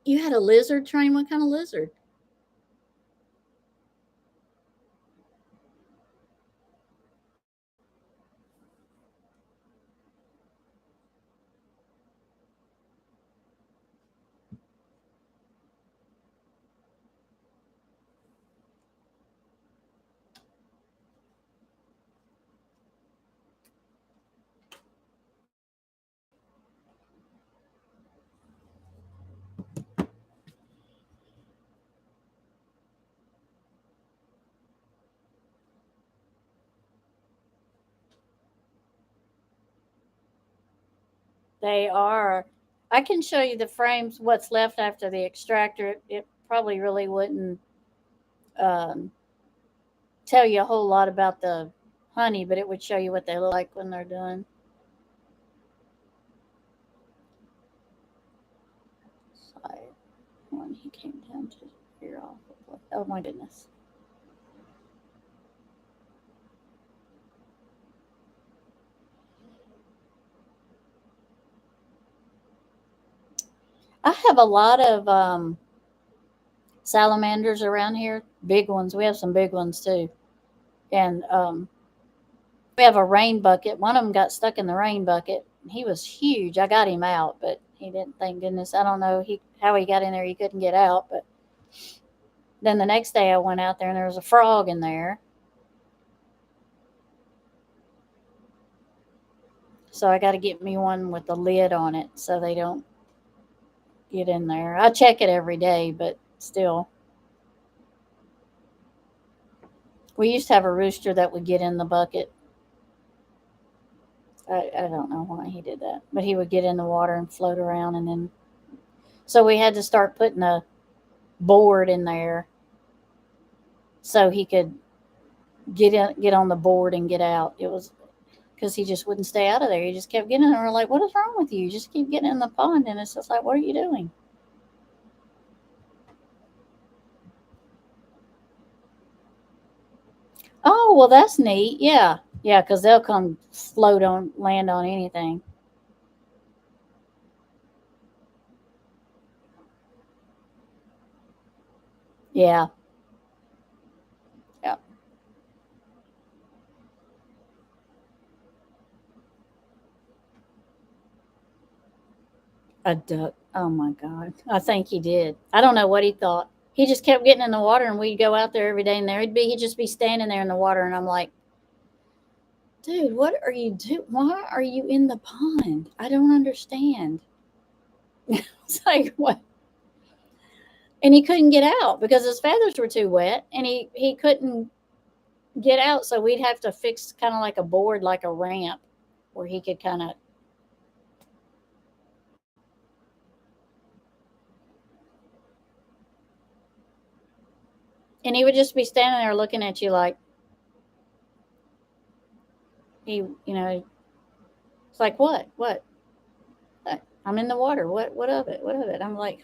You had a lizard train? What kind of lizard? They are. I can show you the frames, what's left after the extractor. It probably really wouldn't um, tell you a whole lot about the honey, but it would show you what they look like when they're done. Side one, he came down to here off. Oh my goodness. I have a lot of salamanders around here, big ones. We have some big ones too. And we have a rain bucket. One of them got stuck in the rain bucket. He was huge. I got him out, but he didn't. Thank goodness. I don't know how he got in there. He couldn't get out. But then the next day I went out there and there was a frog in there. So I got to get me one with the lid on it so they don't get in there. I check it every day, but still. We used to have a rooster that would get in the bucket. I don't know why he did that, but he would get in the water and float around, and then so we had to start putting a board in there so he could get on the board and get out. It was because he just wouldn't stay out of there. He just kept getting in there. We're like, what is wrong with you? You just keep getting in the pond. And it's just like, what are you doing? Oh, well, that's neat. Yeah. Yeah, because they'll come float on, land on anything. Yeah. Yeah. A duck. Oh, my God. I think he did. I don't know what he thought. He just kept getting in the water, and we'd go out there every day, and he'd just be standing there in the water, and I'm like, dude, what are you doing? Why are you in the pond? I don't understand. It's like, what? And he couldn't get out because his feathers were too wet, and he couldn't get out. So we'd have to fix kind of like a board, like a ramp, where he could kind of. And he would just be standing there looking at you like it's like what? I'm in the water. What of it? What of it? I'm like,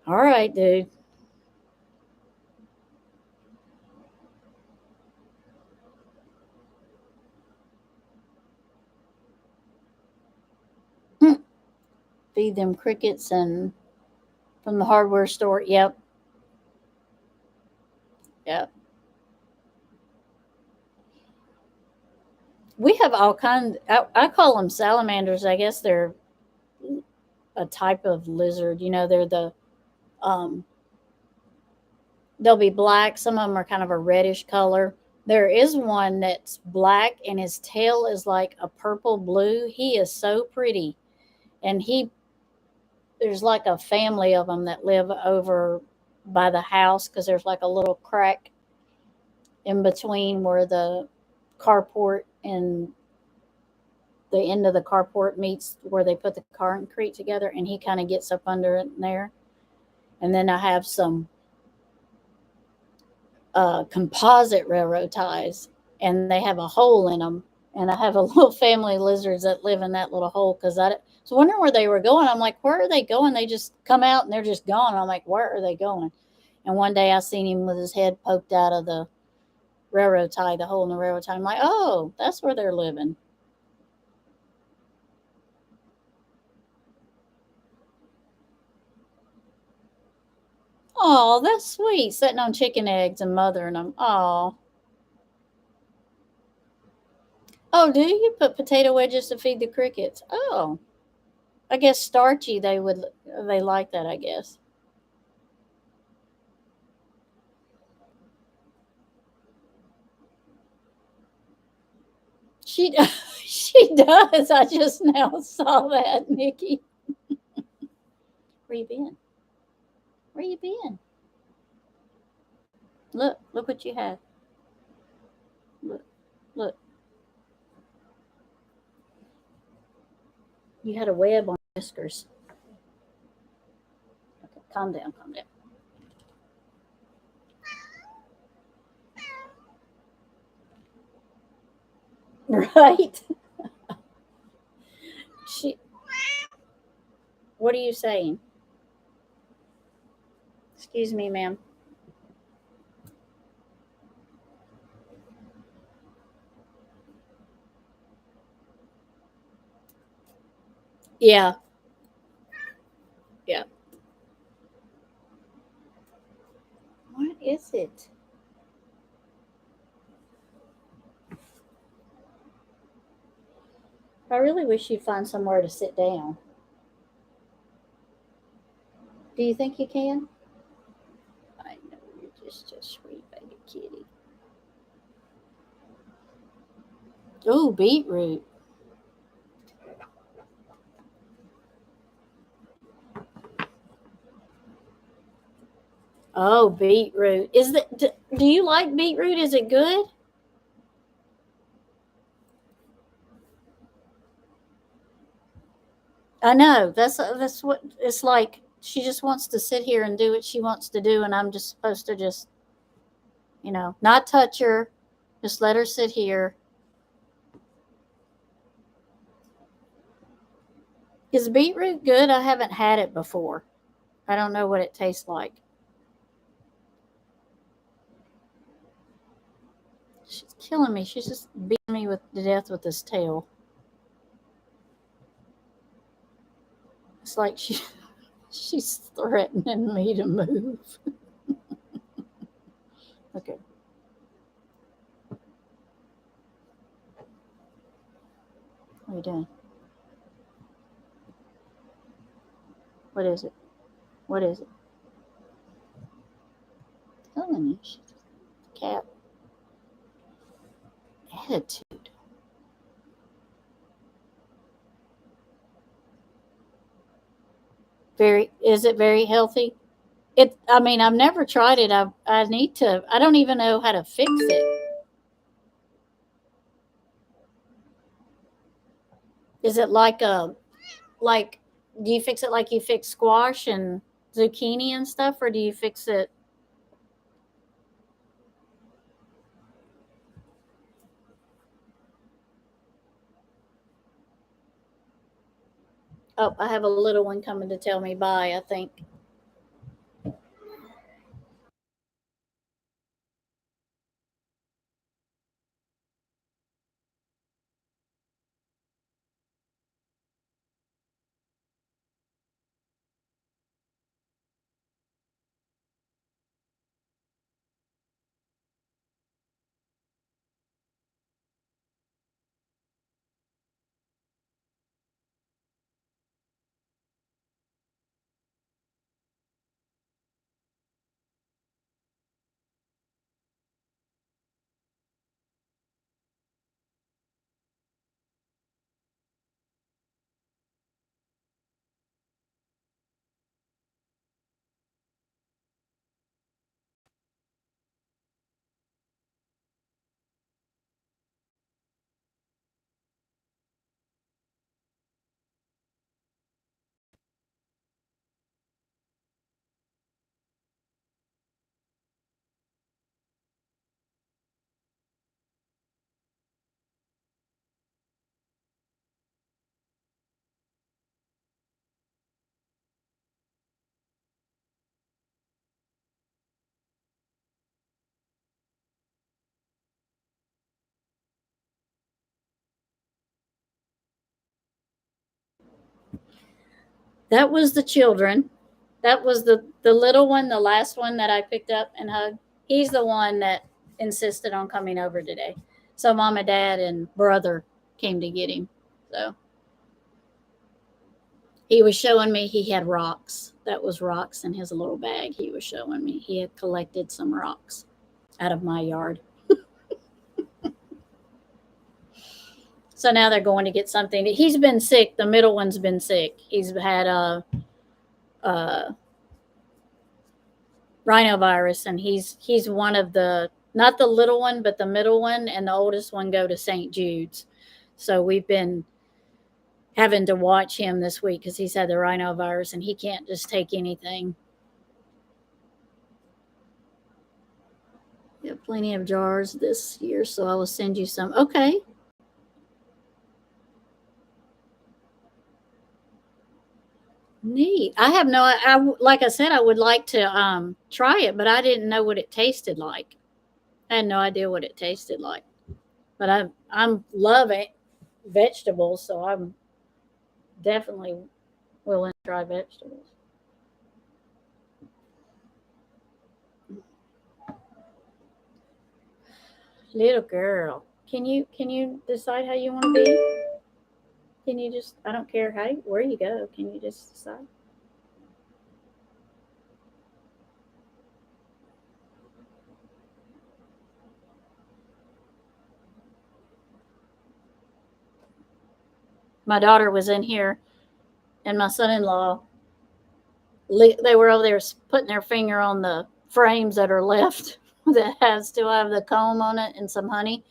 all right, dude. Feed them crickets and from the hardware store. Yep, yep. We have all kinds. I call them salamanders. I guess they're a type of lizard. They're um, they'll be black. Some of them are kind of a reddish color. There is one that's black and his tail is like a purple blue. He is so pretty. And there's like a family of them that live over by the house because there's like a little crack in between where the carport and the end of the carport meets where they put the concrete together. And he kind of gets up under it there. And then I have some composite railroad ties, and they have a hole in them. And I have a little family of lizards that live in that little hole because I was wondering where they were going. I'm like, where are they going? They just come out and they're just gone. I'm like, where are they going? And one day I seen him with his head poked out of the railroad tie, the hole in the railroad tie. I'm like, oh, that's where they're living. Oh, that's sweet. Sitting on chicken eggs and mothering them. Oh, oh, do you put potato wedges to feed the crickets? Oh, I guess starchy. They like that. I guess. She she does. I just now saw that, Nikki. Where you been? Where you been? Look what you had. Look, look. You had a web on your whiskers. Okay, calm down, calm down. Right? She. What are you saying? Excuse me, ma'am. Yeah, yeah. What is it? I really wish you'd find somewhere to sit down. Do you think you can? I know you're just a sweet baby kitty. Oh, beetroot. Oh, beetroot. Do you like beetroot? Is it good? I know. That's what it's like. She just wants to sit here and do what she wants to do, and I'm just supposed to just Not touch her. Just let her sit here. Is beetroot good? I haven't had it before. I don't know what it tastes like. She's killing me. She's just beating me to death with this tail. It's like she's threatening me to move. Okay. What are you doing? What is it? What is it? Telling you, she's a cat. Attitude. Is it very healthy? I mean, I've never tried it. I need to. I don't even know how to fix it. Is it like do you fix it like you fix squash and zucchini and stuff, or do you fix it? Oh, I have a little one coming to tell me bye, I think. That was the children. That was the little one, the last one that I picked up and hugged. He's the one that insisted on coming over today. So mom and dad and brother came to get him. So he was showing me he had rocks. That was rocks in his little bag. He was showing me he had collected some rocks out of my yard. So now they're going to get something. He's been sick. The middle one's been sick. He's had a rhinovirus, and he's one of the, not the little one, but the middle one, and the oldest one go to St. Jude's. So we've been having to watch him this week because he's had the rhinovirus and he can't just take anything. We have plenty of jars this year, so I will send you some. Okay. Neat. I have no. Like I said, I would like to try it, but I didn't know what it tasted like. I had no idea what it tasted like. But I'm loving vegetables, so I'm definitely willing to try vegetables. Little girl, can you decide how you want to be? Can you just? I don't care how where you go. Can you just decide? My daughter was in here, and my son-in-law, they were over there putting their finger on the frames that are left that has still have the comb on it and some honey.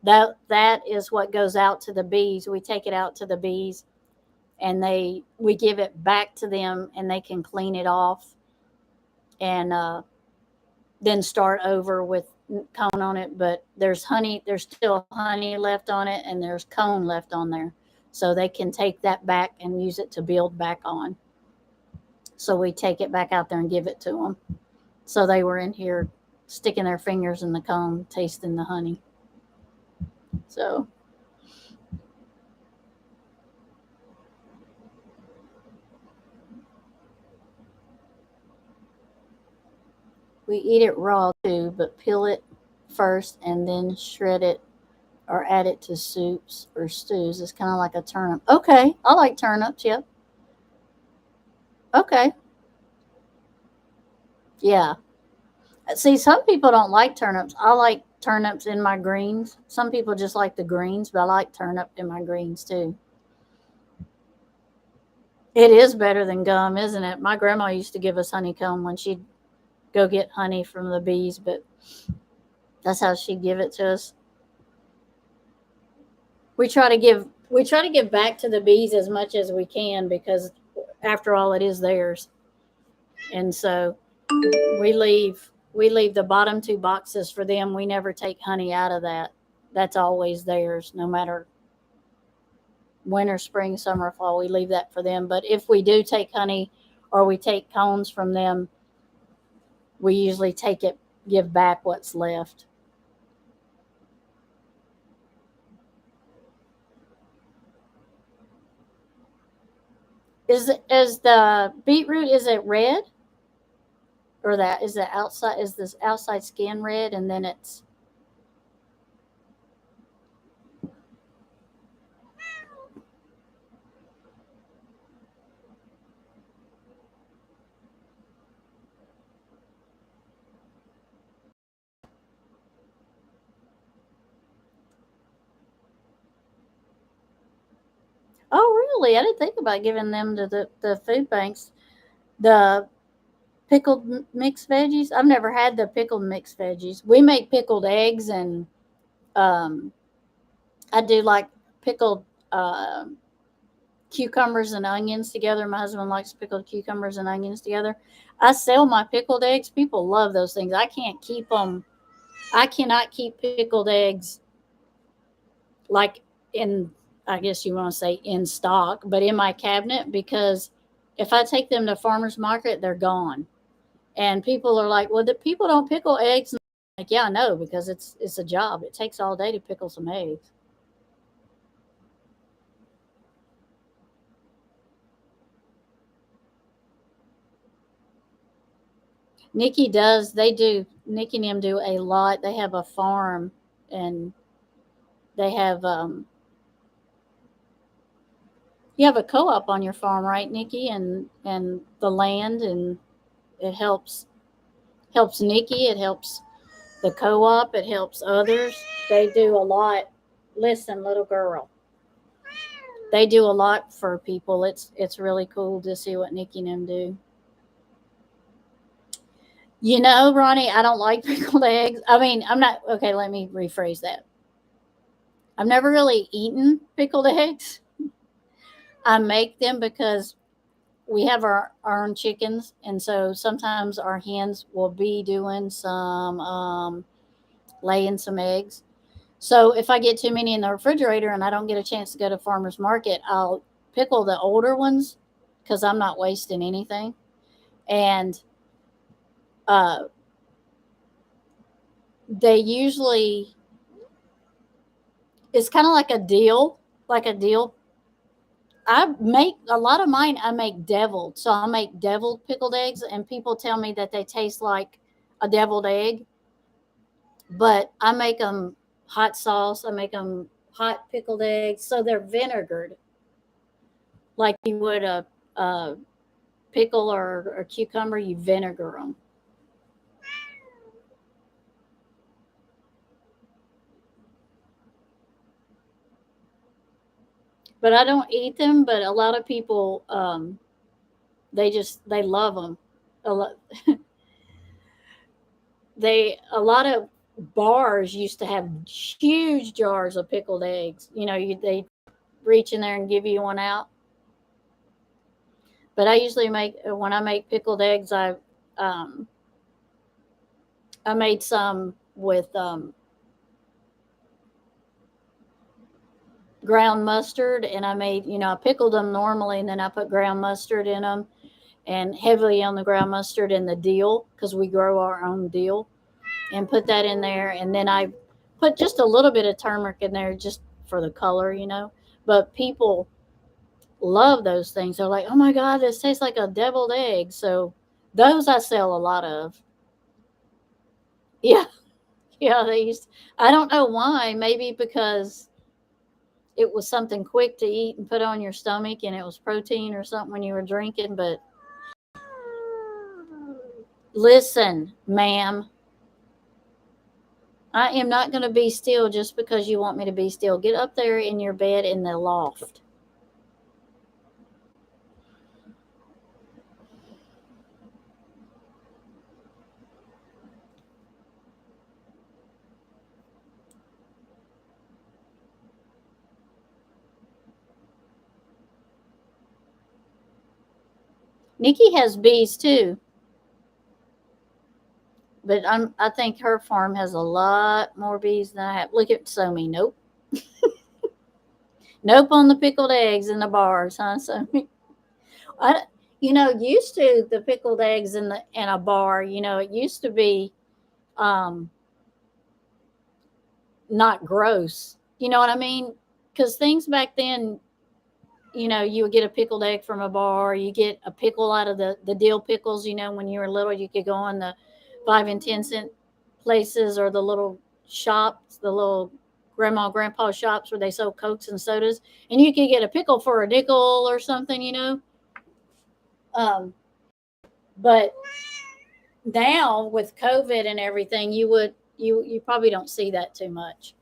That is what goes out to the bees. We take it out to the bees, and we give it back to them, and they can clean it off, and then start over with cone on it, but there's honey. There's still honey left on it, and there's cone left on there, so they can take that back and use it to build back on. So we take it back out there and give it to them. So they were in here sticking their fingers in the cone, tasting the honey. So we eat it raw too, but peel it first and then shred it or add it to soups or stews. It's kind of like a turnip. Okay, I like turnips. Yep. Okay. Yeah. See, some people don't like turnips. I like turnips in my greens. Some people just like the greens, but I like turnip in my greens too. It is better than gum, isn't it? My grandma used to give us honeycomb when she'd go get honey from the bees, but that's how she'd give it to us. We try to give back to the bees as much as we can because after all it is theirs. And so we leave the bottom two boxes for them. We never take honey out of that. That's always theirs, no matter winter, spring, summer, fall. We leave that for them. But if we do take honey or we take cones from them, we usually give back what's left. Is the beetroot, is it red, or that is the outside, is this outside skin red and then it's oh really? I didn't think about giving them to the food banks. The pickled mixed veggies. I've never had the pickled mixed veggies. We make pickled eggs and um, I do like pickled cucumbers and onions together. My husband likes pickled cucumbers and onions together. I sell my pickled eggs. People love those things. I can't keep them. I cannot keep pickled eggs like in, I guess you want to say in stock, but in my cabinet because if I take them to farmers market, they're gone. And people are like, "Well, the people don't pickle eggs." Like, yeah, I know because it's a job. It takes all day to pickle some eggs. Nikki does. They do. Nikki and him do a lot. They have a farm, and they have you have a co-op on your farm, right, Nikki? And the land, and it helps Nikki. It helps the co-op. It helps others. They do a lot. Listen, little girl. They do a lot for people. It's really cool to see what Nikki and them do. You know, Ronnie, I don't like pickled eggs. I mean, I'm not okay. Let me rephrase that. I've never really eaten pickled eggs. I make them because we have our own chickens, and so sometimes our hens will be doing some laying some eggs. So if I get too many in the refrigerator and I don't get a chance to go to farmers market, I'll pickle the older ones because I'm not wasting anything. And uh, they usually it's kind of like a deal. I make a lot of mine. I make deviled, so I make deviled pickled eggs, and people tell me that they taste like a deviled egg, but I make them hot sauce. I make them hot pickled eggs, so they're vinegared like you would a pickle or a cucumber. You vinegar them, but I don't eat them. But a lot of people, they love them. A lot, a lot of bars used to have huge jars of pickled eggs. You know, they reach in there and give you one out. But I usually make when I make pickled eggs, um, I made some. with ground mustard, and I made, I pickled them normally, and then I put ground mustard in them, and heavily on the ground mustard and the dill because we grow our own dill, and put that in there, and then I put just a little bit of turmeric in there just for the color. But people love those things. They're like, "Oh my god, this tastes like a deviled egg." So those I sell a lot of. Yeah, yeah. I don't know why. Maybe because it was something quick to eat and put on your stomach, and it was protein or something when you were drinking. But listen, ma'am, I am not going to be still just because you want me to be still. Get up there in your bed in the loft. Nikki has bees too, but I think her farm has a lot more bees than I have. Look at Somi. Nope. Nope on the pickled eggs in the bars, huh, Somi? I, used to the pickled eggs in a bar. It used to be um, not gross. You know what I mean? Because things back then, you would get a pickled egg from a bar. You get a pickle out of the dill pickles. When you were little, you could go in the 5 and 10 cent places or the little shops, the little grandma grandpa shops where they sold cokes and sodas, and you could get a pickle for a nickel or something. Um, but now with COVID and everything, you probably don't see that too much.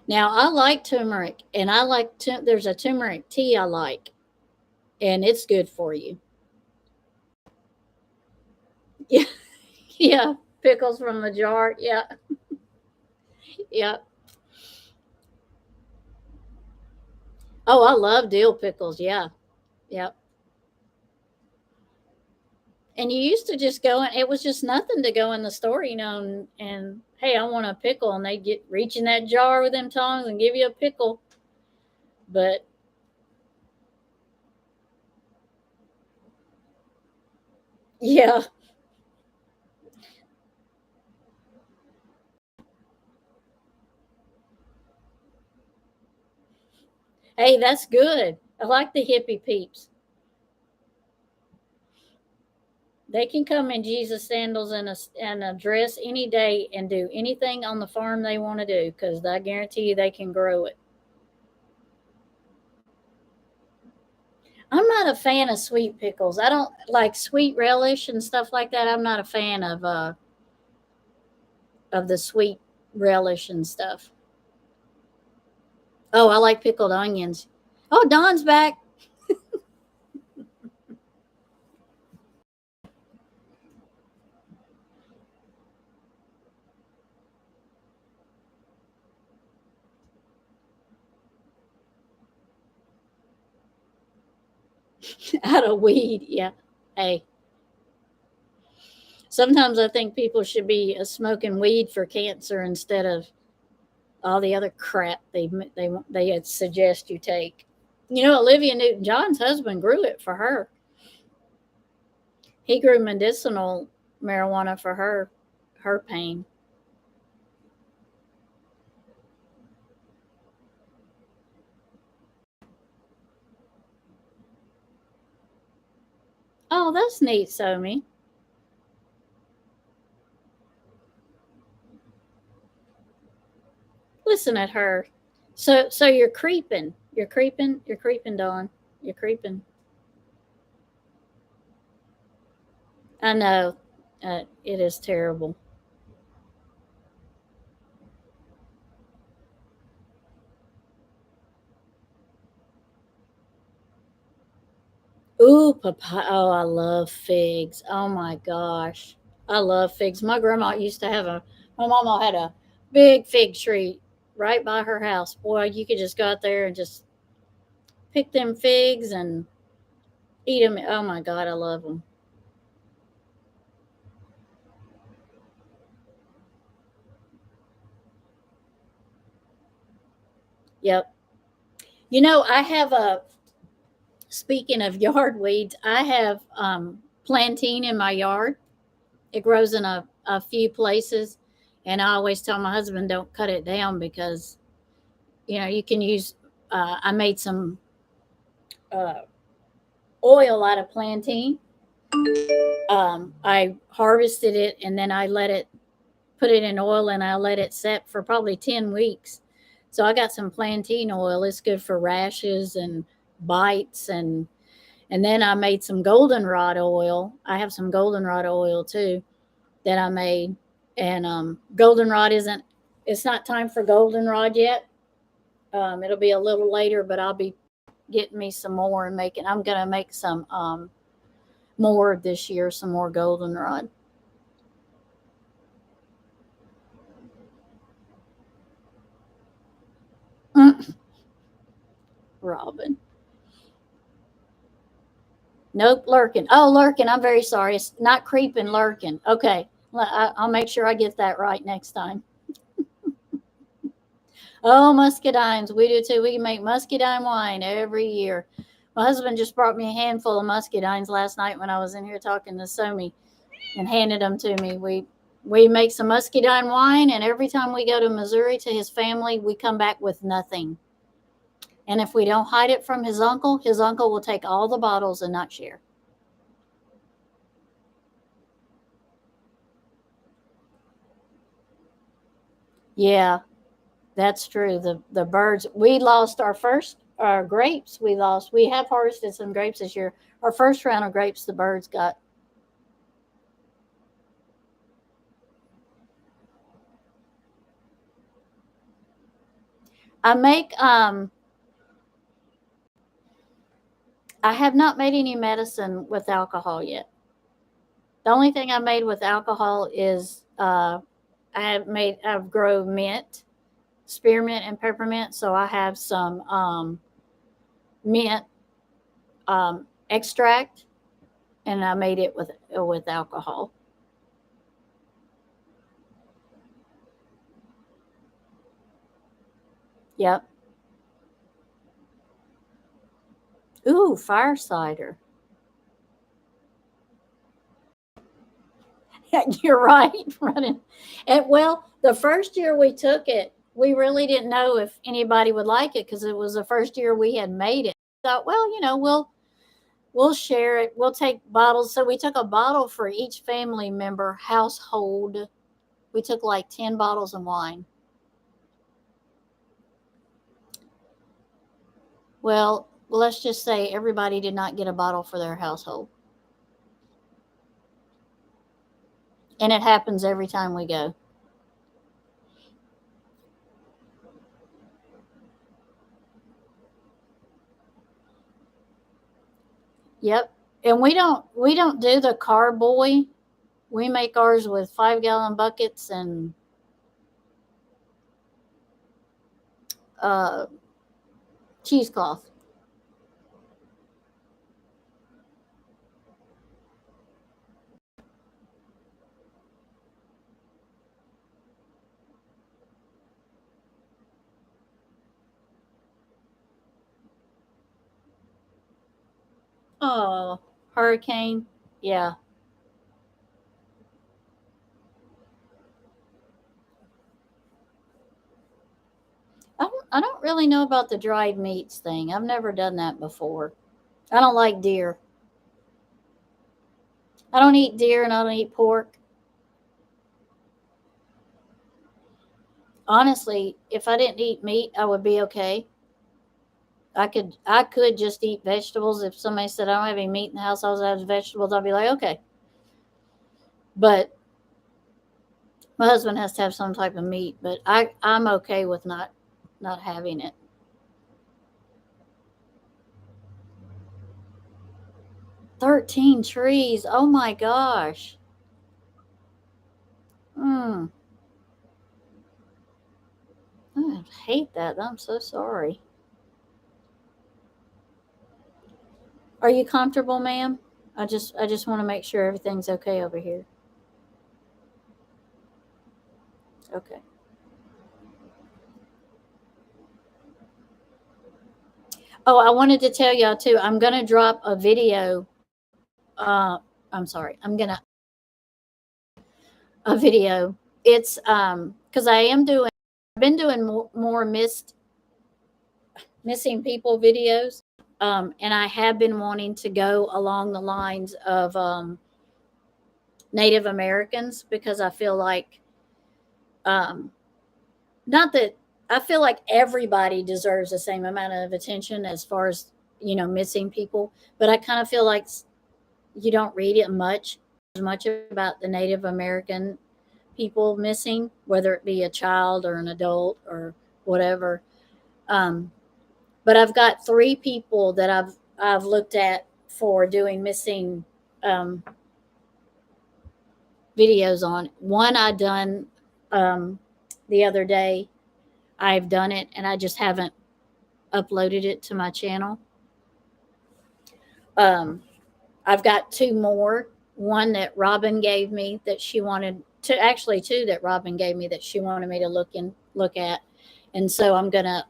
Now I like turmeric, and I like there's a turmeric tea I like, and it's good for you. Yeah, yeah, pickles from the jar. Yeah, yeah. Oh, I love dill pickles. Yeah, yeah. And you used to just go in. It was just nothing to go in the store, and hey, I want a pickle, and they get reach in that jar with them tongs and give you a pickle. But yeah, hey, that's good. I like the hippie peeps. They can come in Jesus sandals and a dress any day and do anything on the farm they want to do because I guarantee you they can grow it. I'm not a fan of sweet pickles. I don't like sweet relish and stuff like that. I'm not a fan of the sweet relish and stuff. Oh, I like pickled onions. Oh, Don's back. Out of weed. Yeah. Hey, sometimes I think people should be smoking weed for cancer instead of all the other crap they suggest you take. Olivia Newton John's husband grew it for her. He grew medicinal marijuana for her pain. Oh, that's neat, Somi. Listen at her. So you're creeping. You're creeping. You're creeping, Dawn. You're creeping. I know. It is terrible. Ooh, papaya. Oh, I love figs. Oh my gosh. I love figs. My grandma used to my mama had a big fig tree right by her house. Boy, you could just go out there and just pick them figs and eat them. Oh my God, I love them. Yep. I have speaking of yard weeds, I have plantain in my yard. It grows in a few places. And I always tell my husband, don't cut it down because, you can use, I made some uh, oil out of plantain. I harvested it and then I put it in oil and I let it set for probably 10 weeks. So I got some plantain oil. It's good for rashes and bites and then I made some goldenrod oil. I have some goldenrod oil too that I made. And goldenrod isn't it's not time for goldenrod yet. It'll be a little later, but I'll be getting me some more and making I'm gonna make some more this year, some more goldenrod. Robin. Nope, lurking. Oh, lurking. I'm very sorry. It's not creeping, lurking. Okay. I'll make sure I get that right next time. Oh, muscadines. We do too. We make muscadine wine every year. My husband just brought me a handful of muscadines last night when I was in here talking to Somi and handed them to me. We make some muscadine wine, and every time we go to Missouri to his family, we come back with nothing. And if we don't hide it from his uncle will take all the bottles and not share. Yeah, that's true. The birds. We lost our first our grapes. We lost. We have harvested some grapes this year. Our first round of grapes, the birds got. I make. I have not made any medicine with alcohol yet. The only thing I made with alcohol is I've grown mint, spearmint, and peppermint. So I have some mint extract, and I made it with alcohol. Yep. Ooh, fire cider. You're right, running. And well, the first year we took it, we really didn't know if anybody would like it because it was the first year we had made it. Thought, well, we'll share it. We'll take bottles. So we took a bottle for each family member household. We took like 10 bottles of wine. Well, let's just say everybody did not get a bottle for their household. And it happens every time we go. Yep. And we don't do the carboy. We make ours with 5-gallon buckets and uh, cheesecloth. Oh, hurricane. Yeah. I don't really know about the dried meats thing. I've never done that before. I don't like deer. I don't eat deer and I don't eat pork. Honestly, if I didn't eat meat, I would be okay. I could just eat vegetables. If somebody said I don't have any meat in the house, I was out of vegetables, I'd be like, okay. But my husband has to have some type of meat, but I'm okay with not having it. 13 trees. Oh my gosh. Mm, I hate that. I'm so sorry. Are you comfortable, ma'am? I just want to make sure everything's okay over here. Okay. Oh, I wanted to tell y'all too. I'm gonna drop a video. I'm sorry. I'm gonna a video. It's because I am doing. I've been doing more missing people videos, and I have been wanting to go along the lines of Native Americans because I feel like um, not that I feel like everybody deserves the same amount of attention as far as missing people, but I kind of feel like you don't read it much about the Native American people missing, whether it be a child or an adult or whatever. Um, but I've got three people that I've looked at for doing missing um, videos on. One I done the other day. I've done it, and I just haven't uploaded it to my channel. Um, I've got two more. One that Robin gave me that she wanted to actually two that Robin gave me that she wanted me to look at, and so I'm gonna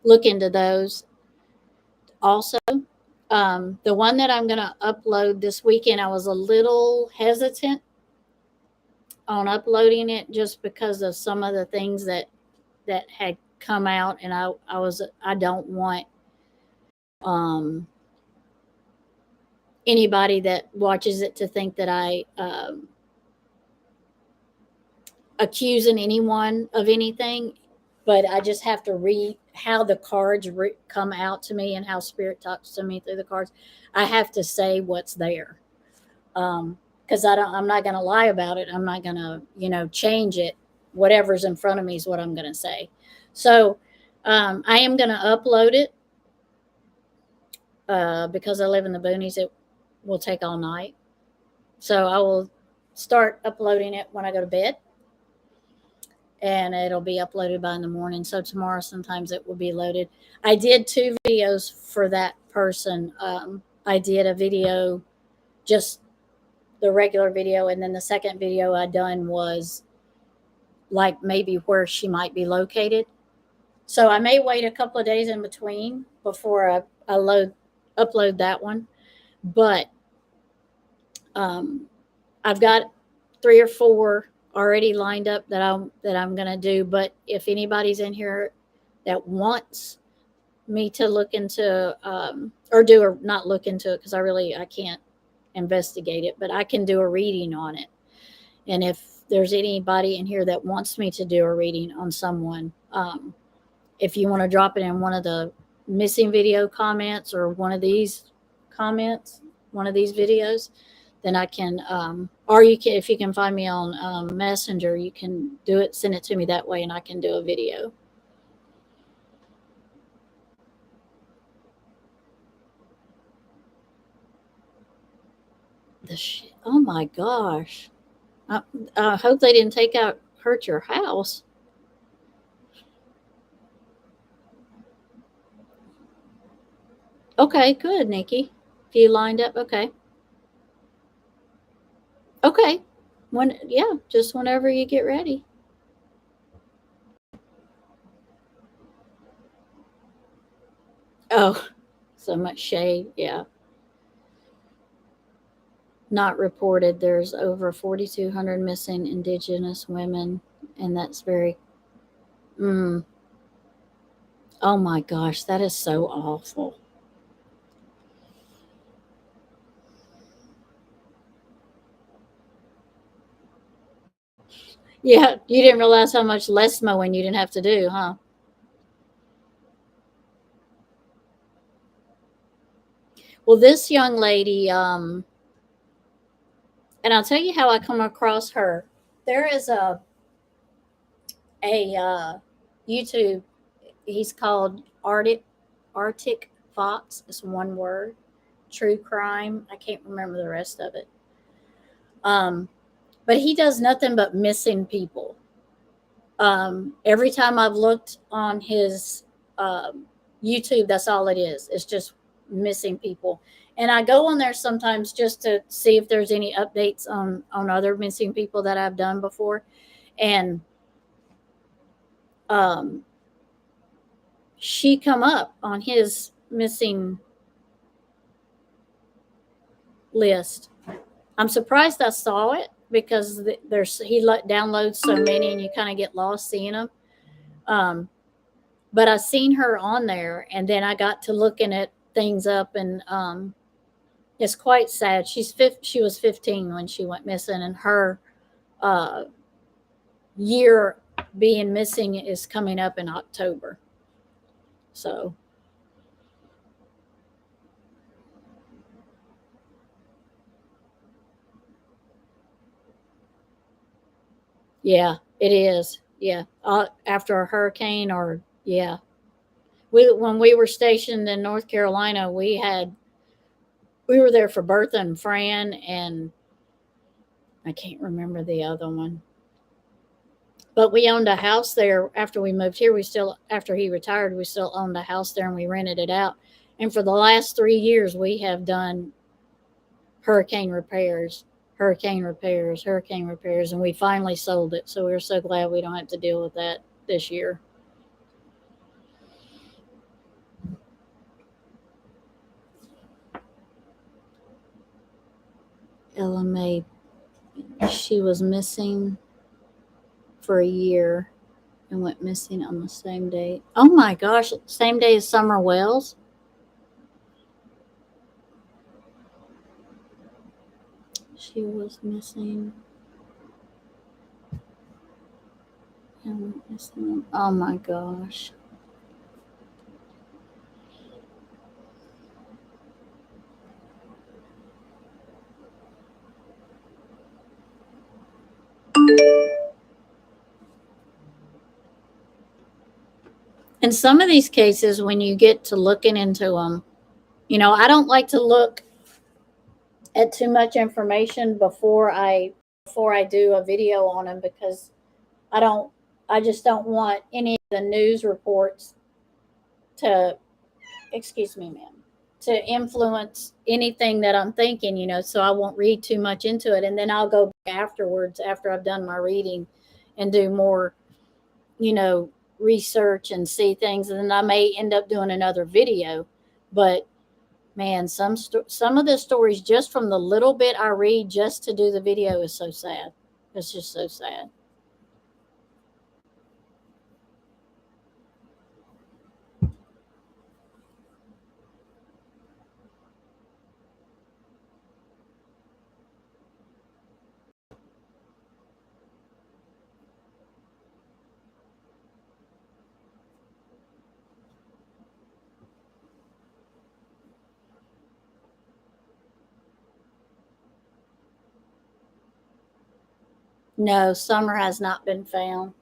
look into those also. The one that I'm gonna upload this weekend, I was a little hesitant on uploading it just because of some of the things that had come out, and I don't want um anybody that watches it to think that I accusing anyone of anything, but I just have to read how the cards come out to me and how spirit talks to me through the cards. I have to say what's there. Because I'm not going to lie about it. I'm not going to, change it. Whatever's in front of me is what I'm going to say. So I am going to upload it because I live in the boonies. It will take all night. So I will start uploading it when I go to bed, and it'll be uploaded by in the morning. So tomorrow, sometimes it will be loaded. I did two videos for that person. I did a video, just the regular video, and then the second video I done was like maybe where she might be located. So I may wait a couple of days in between before I upload that one. But um, I've got three or four already lined up that I'm going to do. But if anybody's in here that wants me to look into or do or not look into it, because I can't investigate it, but I can do a reading on it. And if there's anybody in here that wants me to do a reading on someone, if you want to drop it in one of the missing video comments or one of these comments, one of these videos, then I can, or you can, if you can find me on Messenger, you can do it, send it to me that way, and I can do a video. Oh my gosh. I hope they didn't hurt your house. Okay, good, Nikki. If you lined up, okay. Okay. Yeah, just whenever you get ready. Oh, so much shade. Yeah. Not reported. There's over 4,200 missing Indigenous women, and that's very. Mm, oh my gosh, that is so awful. Yeah, you didn't realize how much less mowing you didn't have to do, huh? Well, this young lady, and I'll tell you how I come across her. There is a YouTube. He's called Arctic Fox. It's one word. True crime. I can't remember the rest of it. Um, but he does nothing but missing people. Every time I've looked on his YouTube, that's all it is. It's just missing people. And I go on there sometimes just to see if there's any updates on other missing people that I've done before. And um, she come up on his missing list. I'm surprised I saw it because there's downloads so many and you kind of get lost seeing them. Um, but I seen her on there, and then I got to looking at things up, and it's quite sad. She was 15 when she went missing, and her uh, year being missing is coming up in October. So yeah, it is. Yeah, after a hurricane, or yeah, when we were stationed in North Carolina, we were there for Bertha and Fran, and I can't remember the other one. But we owned a house there after we moved here. We still, after he retired, we still owned a house there and we rented it out. And for the last 3 years, we have done hurricane repairs, hurricane repairs, hurricane repairs, and we finally sold it. So we're so glad we don't have to deal with that this year. Ella Mae, she was missing for a year and went missing on the same day. Oh my gosh, same day as Summer Wells? She was missing and went missing. Oh my gosh. In some of these cases, when you get to looking into them, I don't like to look at too much information before I do a video on them, because I don't I just don't want any of the news reports to, excuse me, ma'am, to influence anything that I'm thinking, so I won't read too much into it, and then I'll go back afterwards after I've done my reading and do more, you know, research and see things, and then I may end up doing another video. But man, some of the stories, just from the little bit I read just to do the video, is so sad. It's just so sad. No, Summer has not been found.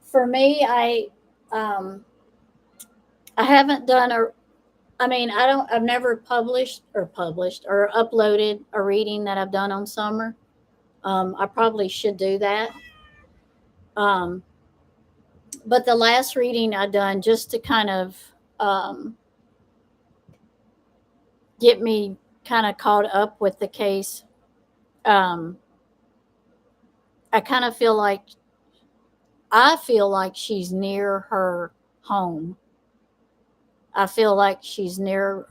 For me, um, I haven't done a. I mean, I don't. I've never published or uploaded a reading that I've done on Summer. I probably should do that. Um, but the last reading I done, just to kind of um, get me kind of caught up with the case. Um, I kind of feel like she's near her home. I feel like she's near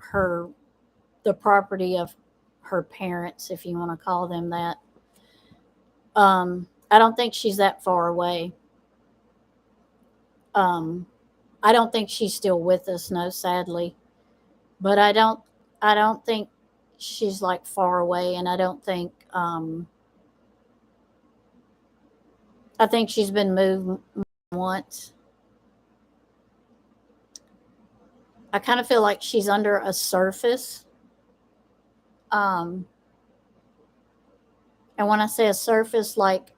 the property of her parents, if you want to call them that. I don't think she's that far away. Um, I don't think she's still with us, no, sadly. But I don't think she's like far away, and I don't think I think she's been moved once. I kind of feel like she's under a surface. Um, and when I say a surface, like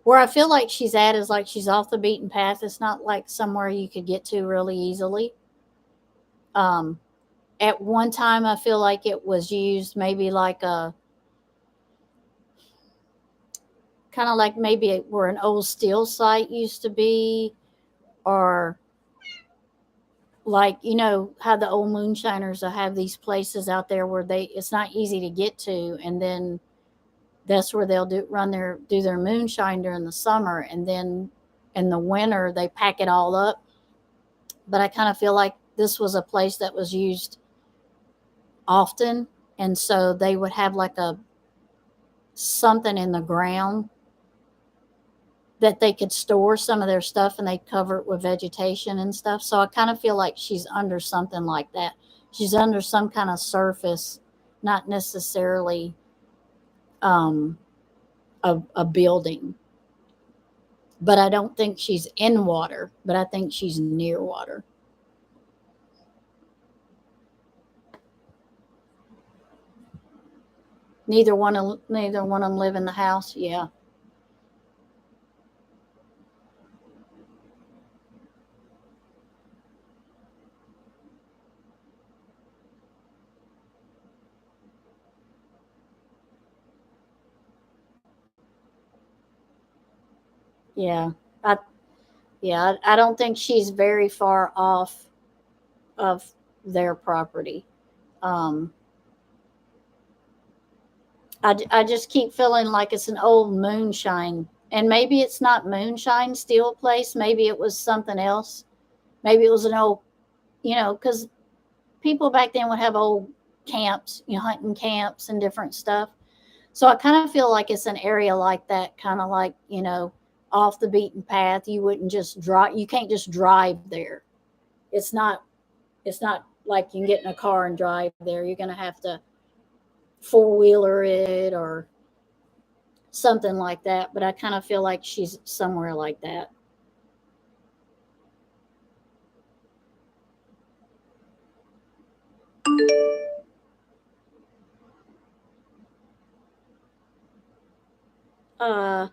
where I feel like she's at is like she's off the beaten path. It's not like somewhere you could get to really easily. Um, at one time, I feel like it was used maybe like a kind of like maybe where an old steel site used to be, or like how the old moonshiners will have these places out there where it's not easy to get to, and then that's where they'll do their moonshine during the summer, and then in the winter they pack it all up but I kind of feel like this was a place that was used often, and so they would have like a something in the ground that they could store some of their stuff, and they cover it with vegetation and stuff. So I kind of feel like she's under something like that. She's under some kind of surface, not necessarily um, a building. But I don't think she's in water, but I think she's near water. Neither one of them live in the house. Yeah, yeah, I yeah. I don't think she's very far off of their property. Um, I just keep feeling like it's an old moonshine, and maybe it's not moonshine steel place. Maybe it was something else. Maybe it was an old, because people back then would have old camps, hunting camps and different stuff. So I kind of feel like it's an area like that, kind of like, off the beaten path. You wouldn't just drive, you can't just drive there. It's not, it's not like you can get in a car and drive there. You're going to have to four-wheeler it or something like that. But I kind of feel like she's somewhere like that. Uh,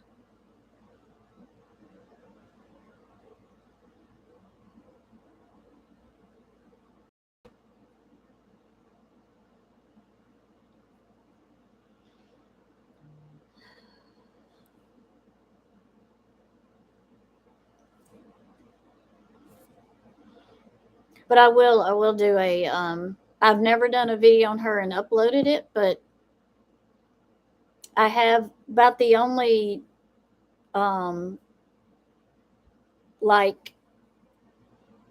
but I will do I've never done a video on her and uploaded it, but I have about um, like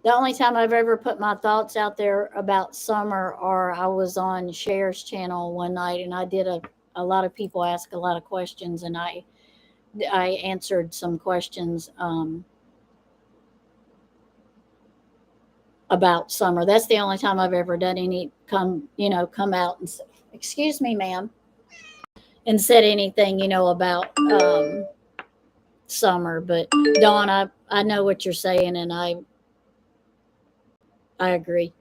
the only time I've ever put my thoughts out there about summer, or I was on Cher's channel one night and I did a lot of people ask a lot of questions, and I answered some questions about summer. That's the only time I've ever done any come out and excuse me, ma'am, and said anything about summer. But Dawn, I know what you're saying, and I agree.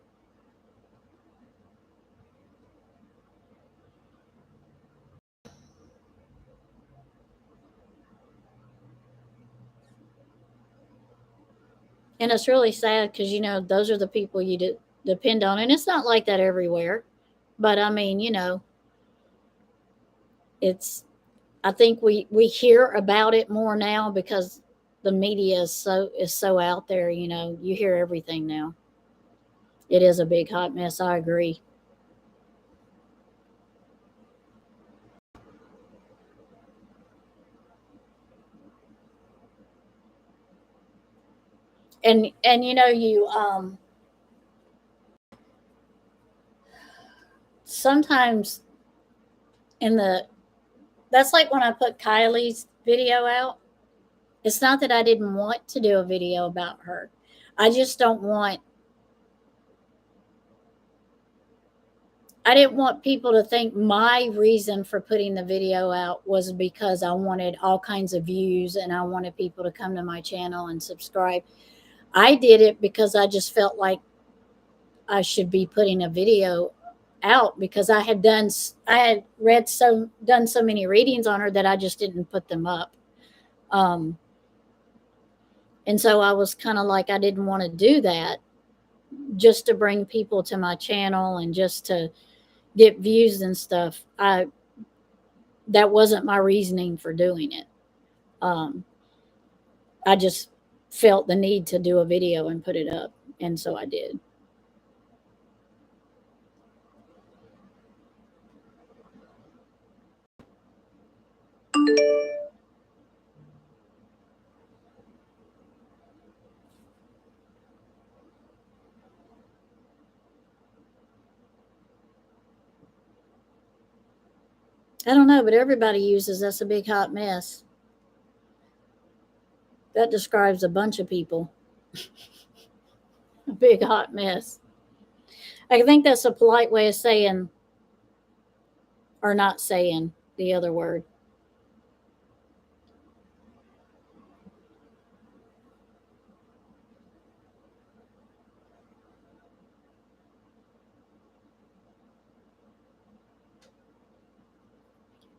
And it's really sad because those are the people you depend on, and it's not like that everywhere. But I mean, it's I think we hear about it more now because the media is so out there. You hear everything now. It is a big hot mess. I agree. And you sometimes in the that's like when I put Kylie's video out. It's not that I didn't want to do a video about her. I just don't want I didn't want people to think my reason for putting the video out was because I wanted all kinds of views and I wanted people to come to my channel and subscribe. I did it because I just felt like I should be putting a video out because I had done so many readings on her that I just didn't put them up. Um, and so I was kind of like I didn't want to do that just to bring people to my channel and just to get views and stuff. That wasn't my reasoning for doing it. Um, I just felt the need to do a video and put it up, and so I did. I don't know, but everybody uses "that's a big hot mess." That describes a bunch of people. A big hot mess. I think that's a polite way of saying or not saying the other word.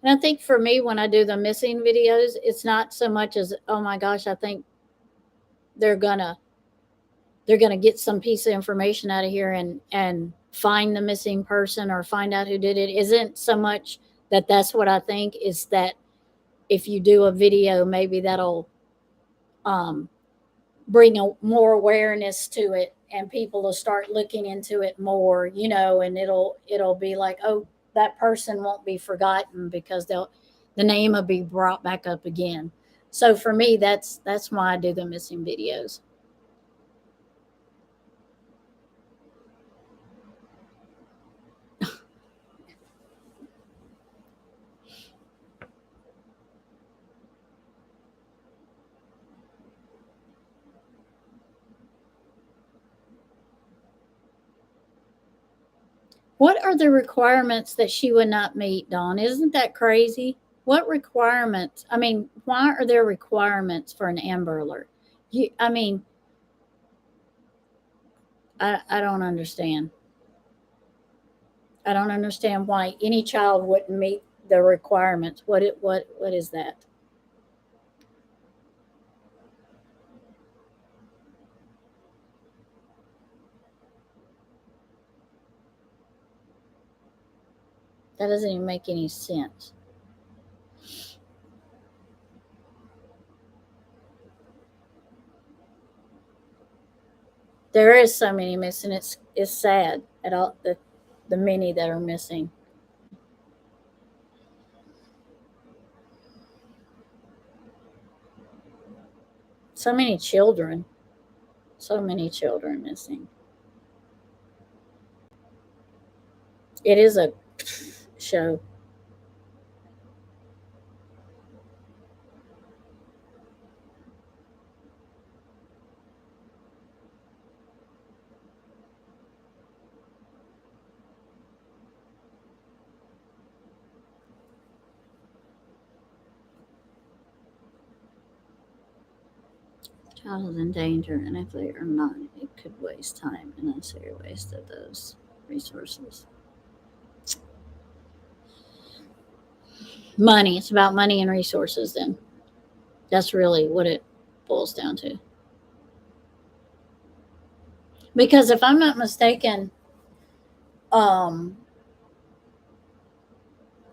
And I think for me, when I do the missing videos, it's not so much as, oh my gosh, I think they're gonna they're gonna get some piece of information out of here and find the missing person or find out who did it. Isn't so much that that's what I think is that if you do a video, maybe that'll um, bring more awareness to it and people will start looking into it more, and it'll be like, oh, that person won't be forgotten because the name will be brought back up again. So for me, that's why I do the missing videos. What are the requirements that she would not meet, Dawn? Isn't that crazy? What requirements? I mean, why are there requirements for an Amber Alert? I mean, I don't understand. I don't understand why any child wouldn't meet the requirements. What is that? That doesn't even make any sense. There is so many missing. It's sad at all the many that are missing. So many children. So many children missing. It is a show. Child is in danger, and if they are not, it could waste time and unnecessary waste of those resources. Money. It's about money and resources. Then that's really what it boils down to. Because if I'm not mistaken, um,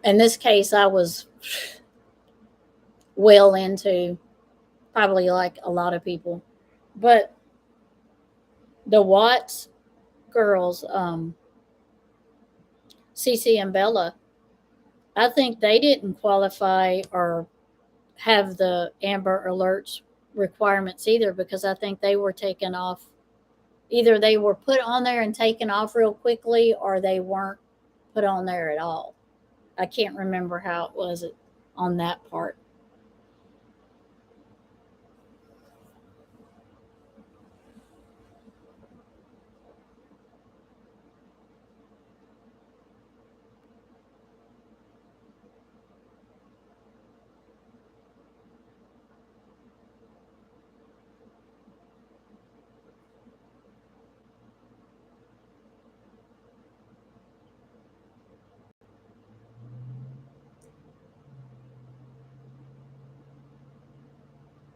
in this case, I was well into probably like a lot of people, but the Watts girls, Cece and Bella, I think they didn't qualify or have the Amber Alerts requirements either because I think they were taken off. Either they were put on there and taken off real quickly or they weren't put on there at all. I can't remember how it was on that part.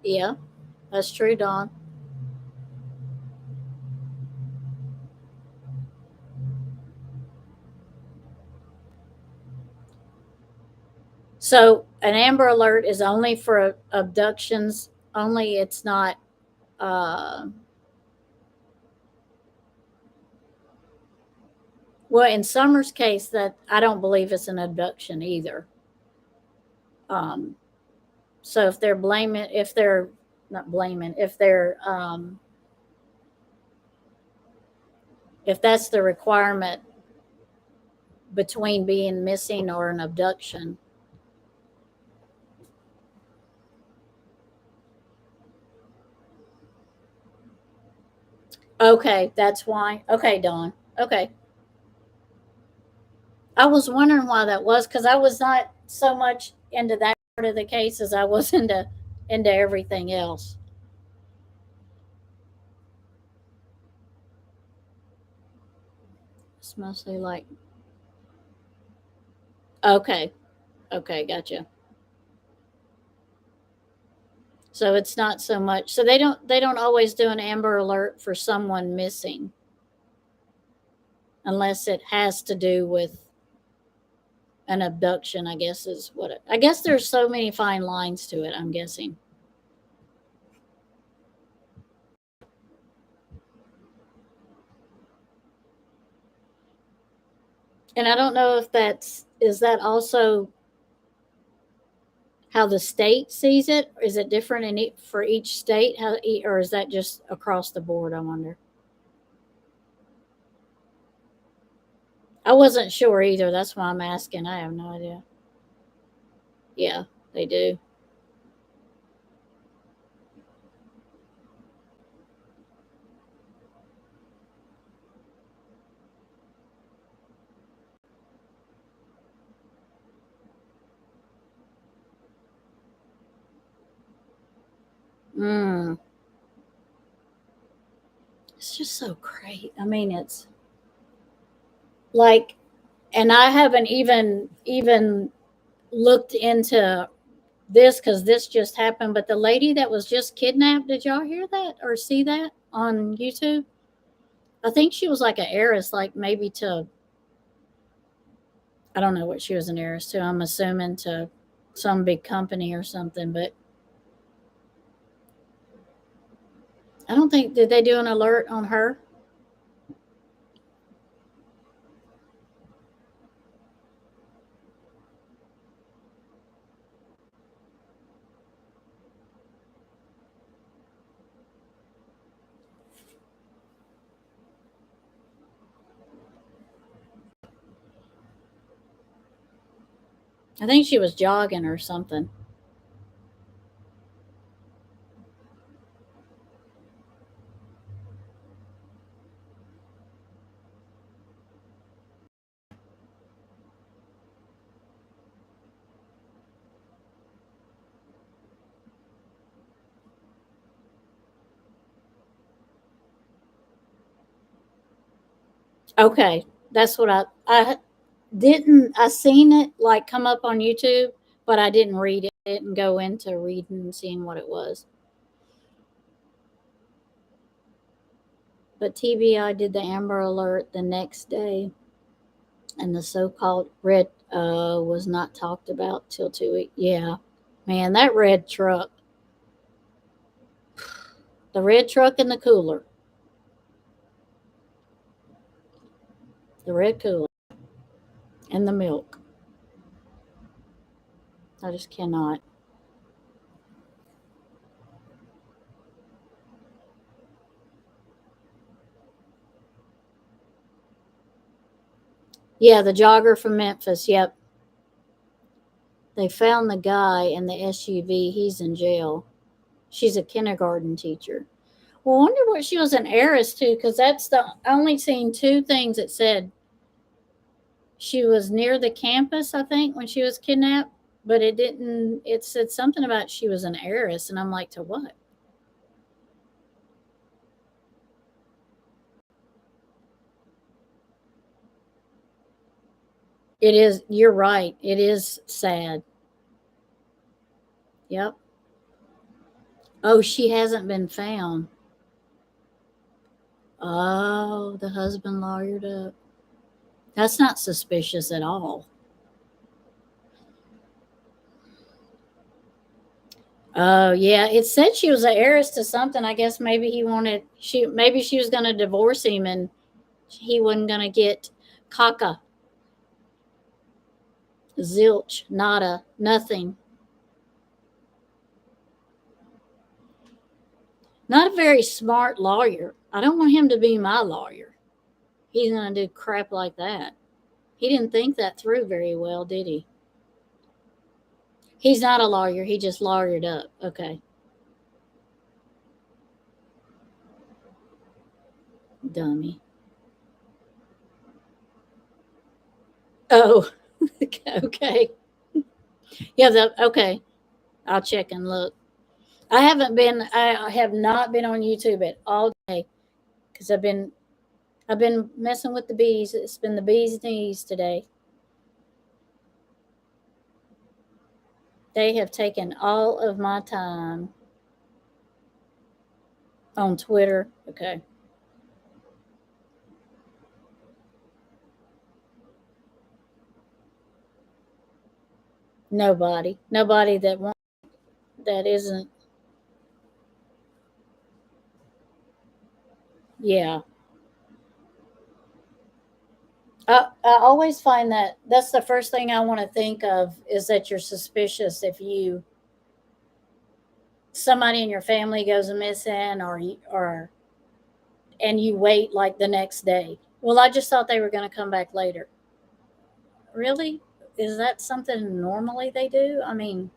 Yeah, that's true, Don. So an Amber Alert is only for abductions only. It's not. Uh, well, in Summer's case, that I don't believe it's an abduction either. Um, so if they're not blaming, if that's the requirement between being missing or an abduction, Okay, that's why. Okay, Dawn. Okay. I was wondering why that was because I was not so much into that part of the case as I was into everything else. It's mostly like okay, okay, gotcha. So it's not so much. So they don't always do an Amber Alert for someone missing unless it has to do with an abduction. I guess is what I guess there's so many fine lines to it. I'm guessing, and I don't know if that's is that also how the state sees it? Is it different for each state? Or is that just across the board? I wonder. I wasn't sure either. That's why I'm asking. I have no idea. Yeah, they do. Mm, it's just so great. I mean, it's like, and I haven't even looked into this because this just happened. But the lady that was just kidnapped, did y'all hear that or see that on YouTube? I think she was like an heiress, like maybe to I don't know what she was an heiress to. I'm assuming to some big company or something, but I don't think did they do an alert on her? I think she was jogging or something. Okay, that's what I didn't I seen it like come up on YouTube, but I didn't read it. Didn't go into reading and seeing what it was. But TBI did the Amber Alert the next day, and the so-called red was not talked about till 2 weeks. Yeah, man, that red truck, the red truck and the cooler, the red cooler and the milk. I just cannot. Yeah, the jogger from Memphis. Yep, they found the guy in the SUV. He's in jail. She's a kindergarten teacher. Well, I wonder what she was an heiress to, because that's the I only seen two things that said she was near the campus. I think when she was kidnapped, but it didn't. It said something about she was an heiress, and I'm like, to what? It is. You're right. It is sad. Yep. Oh, she hasn't been found. Oh, the husband lawyered up. That's not suspicious at all. Oh yeah, it said she was an heiress to something. I guess maybe he wanted maybe she was going to divorce him and he wasn't going to get caca, zilch, nada, nothing. Not a very smart lawyer. I don't want him to be my lawyer. He's going to do crap like that. He didn't think that through very well, did he? He's not a lawyer. He just lawyered up. Okay. Dummy. Oh, okay. Yeah, okay. I'll check and look. I have not been on YouTube at all day because I've been messing with the bees. It's been the bees' knees today. They have taken all of my time on Twitter. Okay. Nobody. Nobody that isn't. Yeah. I always find that that's the first thing I want to think of is that you're suspicious if somebody in your family goes missing or and you wait like the next day. Well, I just thought they were going to come back later. Really? Is that something normally they do? I mean,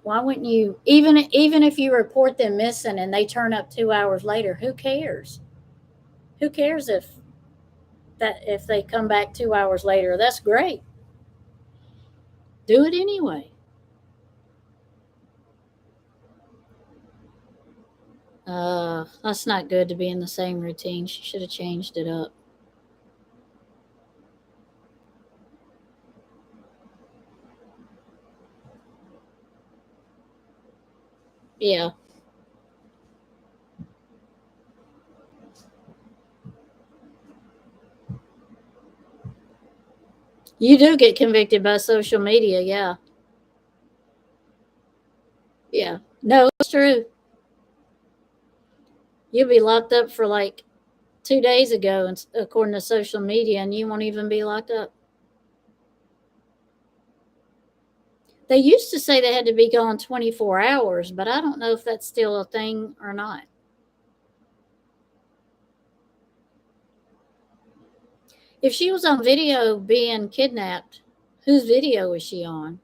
why wouldn't you even if you report them missing and they turn up 2 hours later, who cares? Who cares if they come back 2 hours later? That's great. Do it anyway. That's not good to be in the same routine. She should have changed it up. Yeah. You do get convicted by social media, yeah. Yeah. No, it's true. You'll be locked up for like 2 days ago, and according to social media, and you won't even be locked up. They used to say they had to be gone 24 hours, but I don't know if that's still a thing or not. If she was on video being kidnapped, whose video was she on?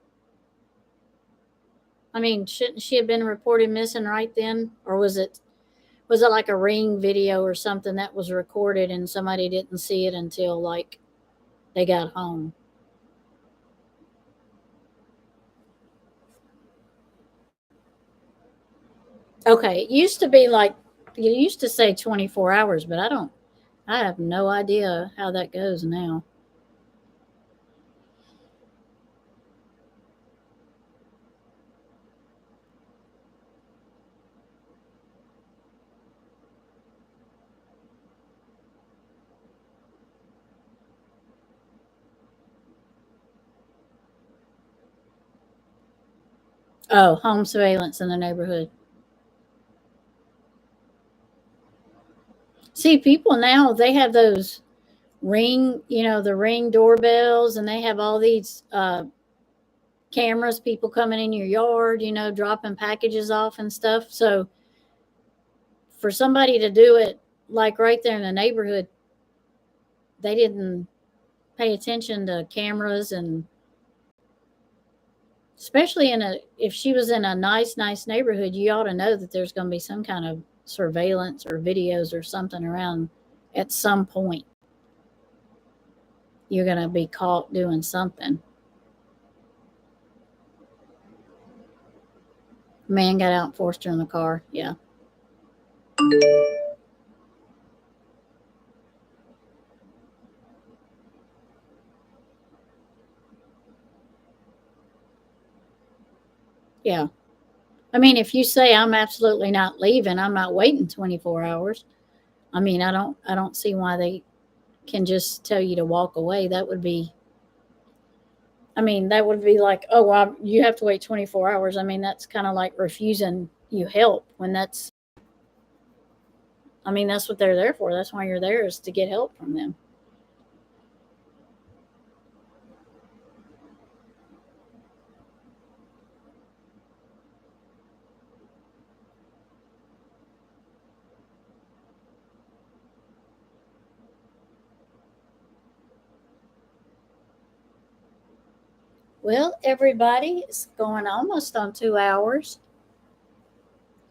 I mean, shouldn't she have been reported missing right then, or was it like a ring video or something that was recorded and somebody didn't see it until like they got home? Okay, it used to be like you used to say 24 hours, but I have no idea how that goes now. Oh, home surveillance in the neighborhood. See, people now they have those the ring doorbells, and they have all these cameras, people coming in your yard, dropping packages off and stuff. So for somebody to do it like right there in the neighborhood, they didn't pay attention to cameras, and especially if she was in a nice neighborhood, you ought to know that there's going to be some kind of surveillance or videos or something around at some point. You're going to be caught doing something. Man got out and forced her in the car. Yeah. Yeah. I mean, if you say I'm absolutely not leaving, I'm not waiting 24 hours. I mean, I don't see why they can just tell you to walk away. That would be like, oh, well, you have to wait 24 hours. I mean, that's kind of like refusing you help when that's what they're there for. That's why you're there, is to get help from them. Well, everybody, it's going almost on 2 hours.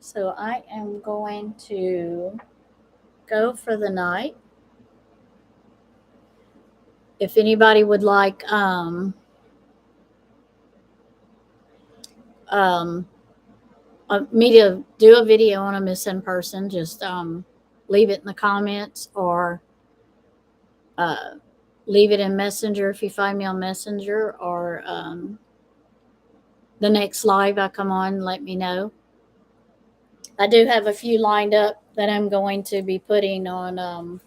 So I am going to go for the night. If anybody would like um, me to do a video on a missing person, just leave it in the comments or uh, leave it in Messenger if you find me on Messenger, or the next live I come on, let me know. I do have a few lined up that I'm going to be putting on. I'm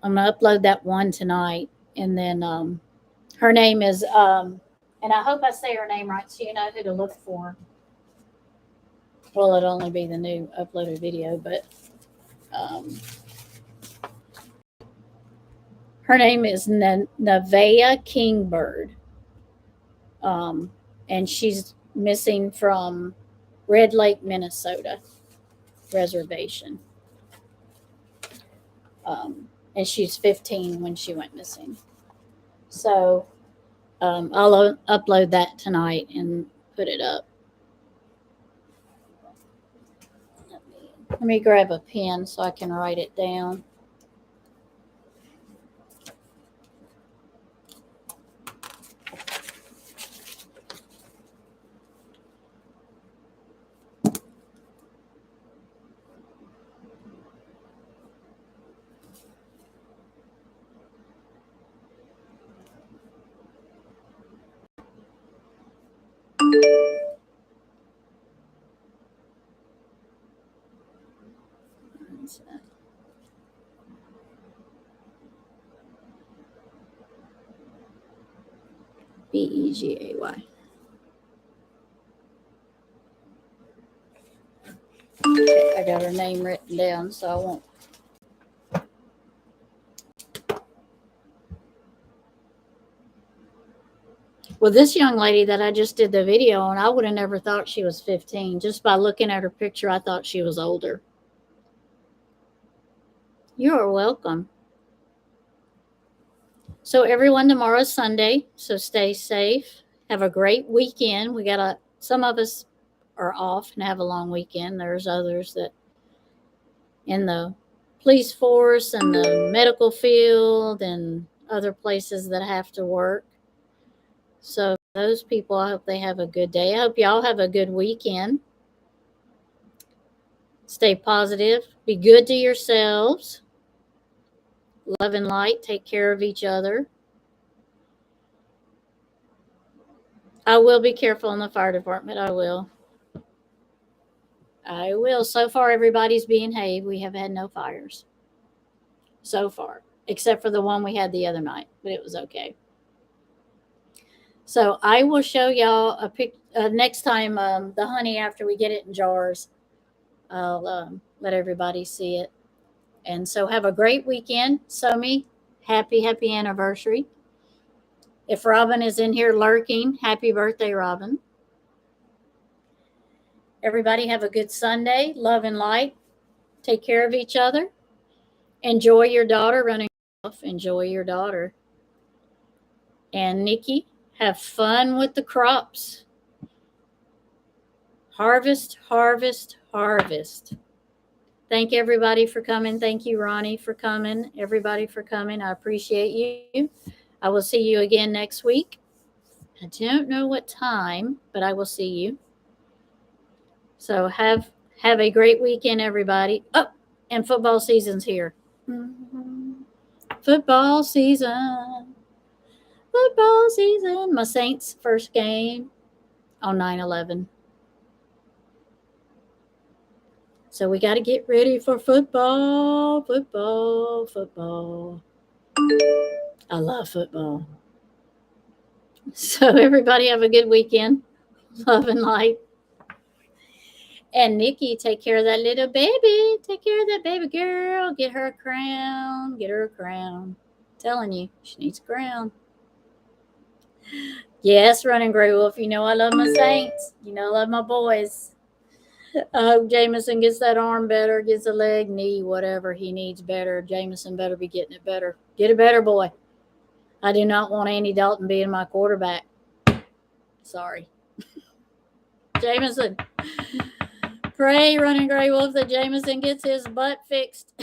going to upload that one tonight. And then her name is, and I hope I say her name right so you know who to look for. Well, it'll only be the new uploaded video, but her name is Nevaeh Kingbird. And she's missing from Red Lake, Minnesota reservation. And she's 15 when she went missing. So I'll upload that tonight and put it up. Let me grab a pen so I can write it down. Begay. Okay, I got her name written down, so I won't. Well, this young lady that I just did the video on, I would have never thought she was 15. Just by looking at her picture, I thought she was older. You are welcome. So everyone, tomorrow's Sunday, so stay safe. Have a great weekend. Some of us are off and have a long weekend. There's others that in the police force and the medical field and other places that have to work. So those people, I hope they have a good day. I hope y'all have a good weekend. Stay positive. Be good to yourselves. Love and light. Take care of each other. I will be careful in the fire department. I will. So far, everybody's behaved. We have had no fires. So far. Except for the one we had the other night. But it was okay. So I will show y'all a pic next time, the honey, after we get it in jars. I'll let everybody see it. And so have a great weekend. Somi, happy anniversary. If Robin is in here lurking, happy birthday, Robin. Everybody have a good Sunday. Love and light. Take care of each other. Enjoy your daughter running off. Enjoy your daughter. And Nikki, have fun with the crops. Harvest, harvest, harvest. Thank everybody for coming. Thank you, Ronnie, for coming. Everybody for coming. I appreciate you. I will see you again next week. I don't know what time, but I will see you. So have a great weekend, everybody. Oh, and football season's here. Football season. Football season. My Saints' first game on 9/11. So we got to get ready for football, football, football. I love football. So everybody have a good weekend. Love and light. And Nikki, take care of that little baby. Take care of that baby girl. Get her a crown. Get her a crown. I'm telling you, she needs a crown. Yes, Running Gray Wolf. You know I love my Saints. You know I love my boys. I hope Jameson gets that arm better, gets a leg, knee, whatever he needs better. Jameson better be getting it better. Get it better, boy. I do not want Andy Dalton being my quarterback. Sorry. Jameson. Pray, Running Gray Wolf, that Jameson gets his butt fixed.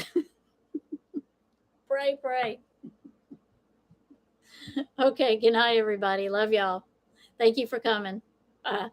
Pray, pray. Okay, good night, everybody. Love y'all. Thank you for coming. Bye.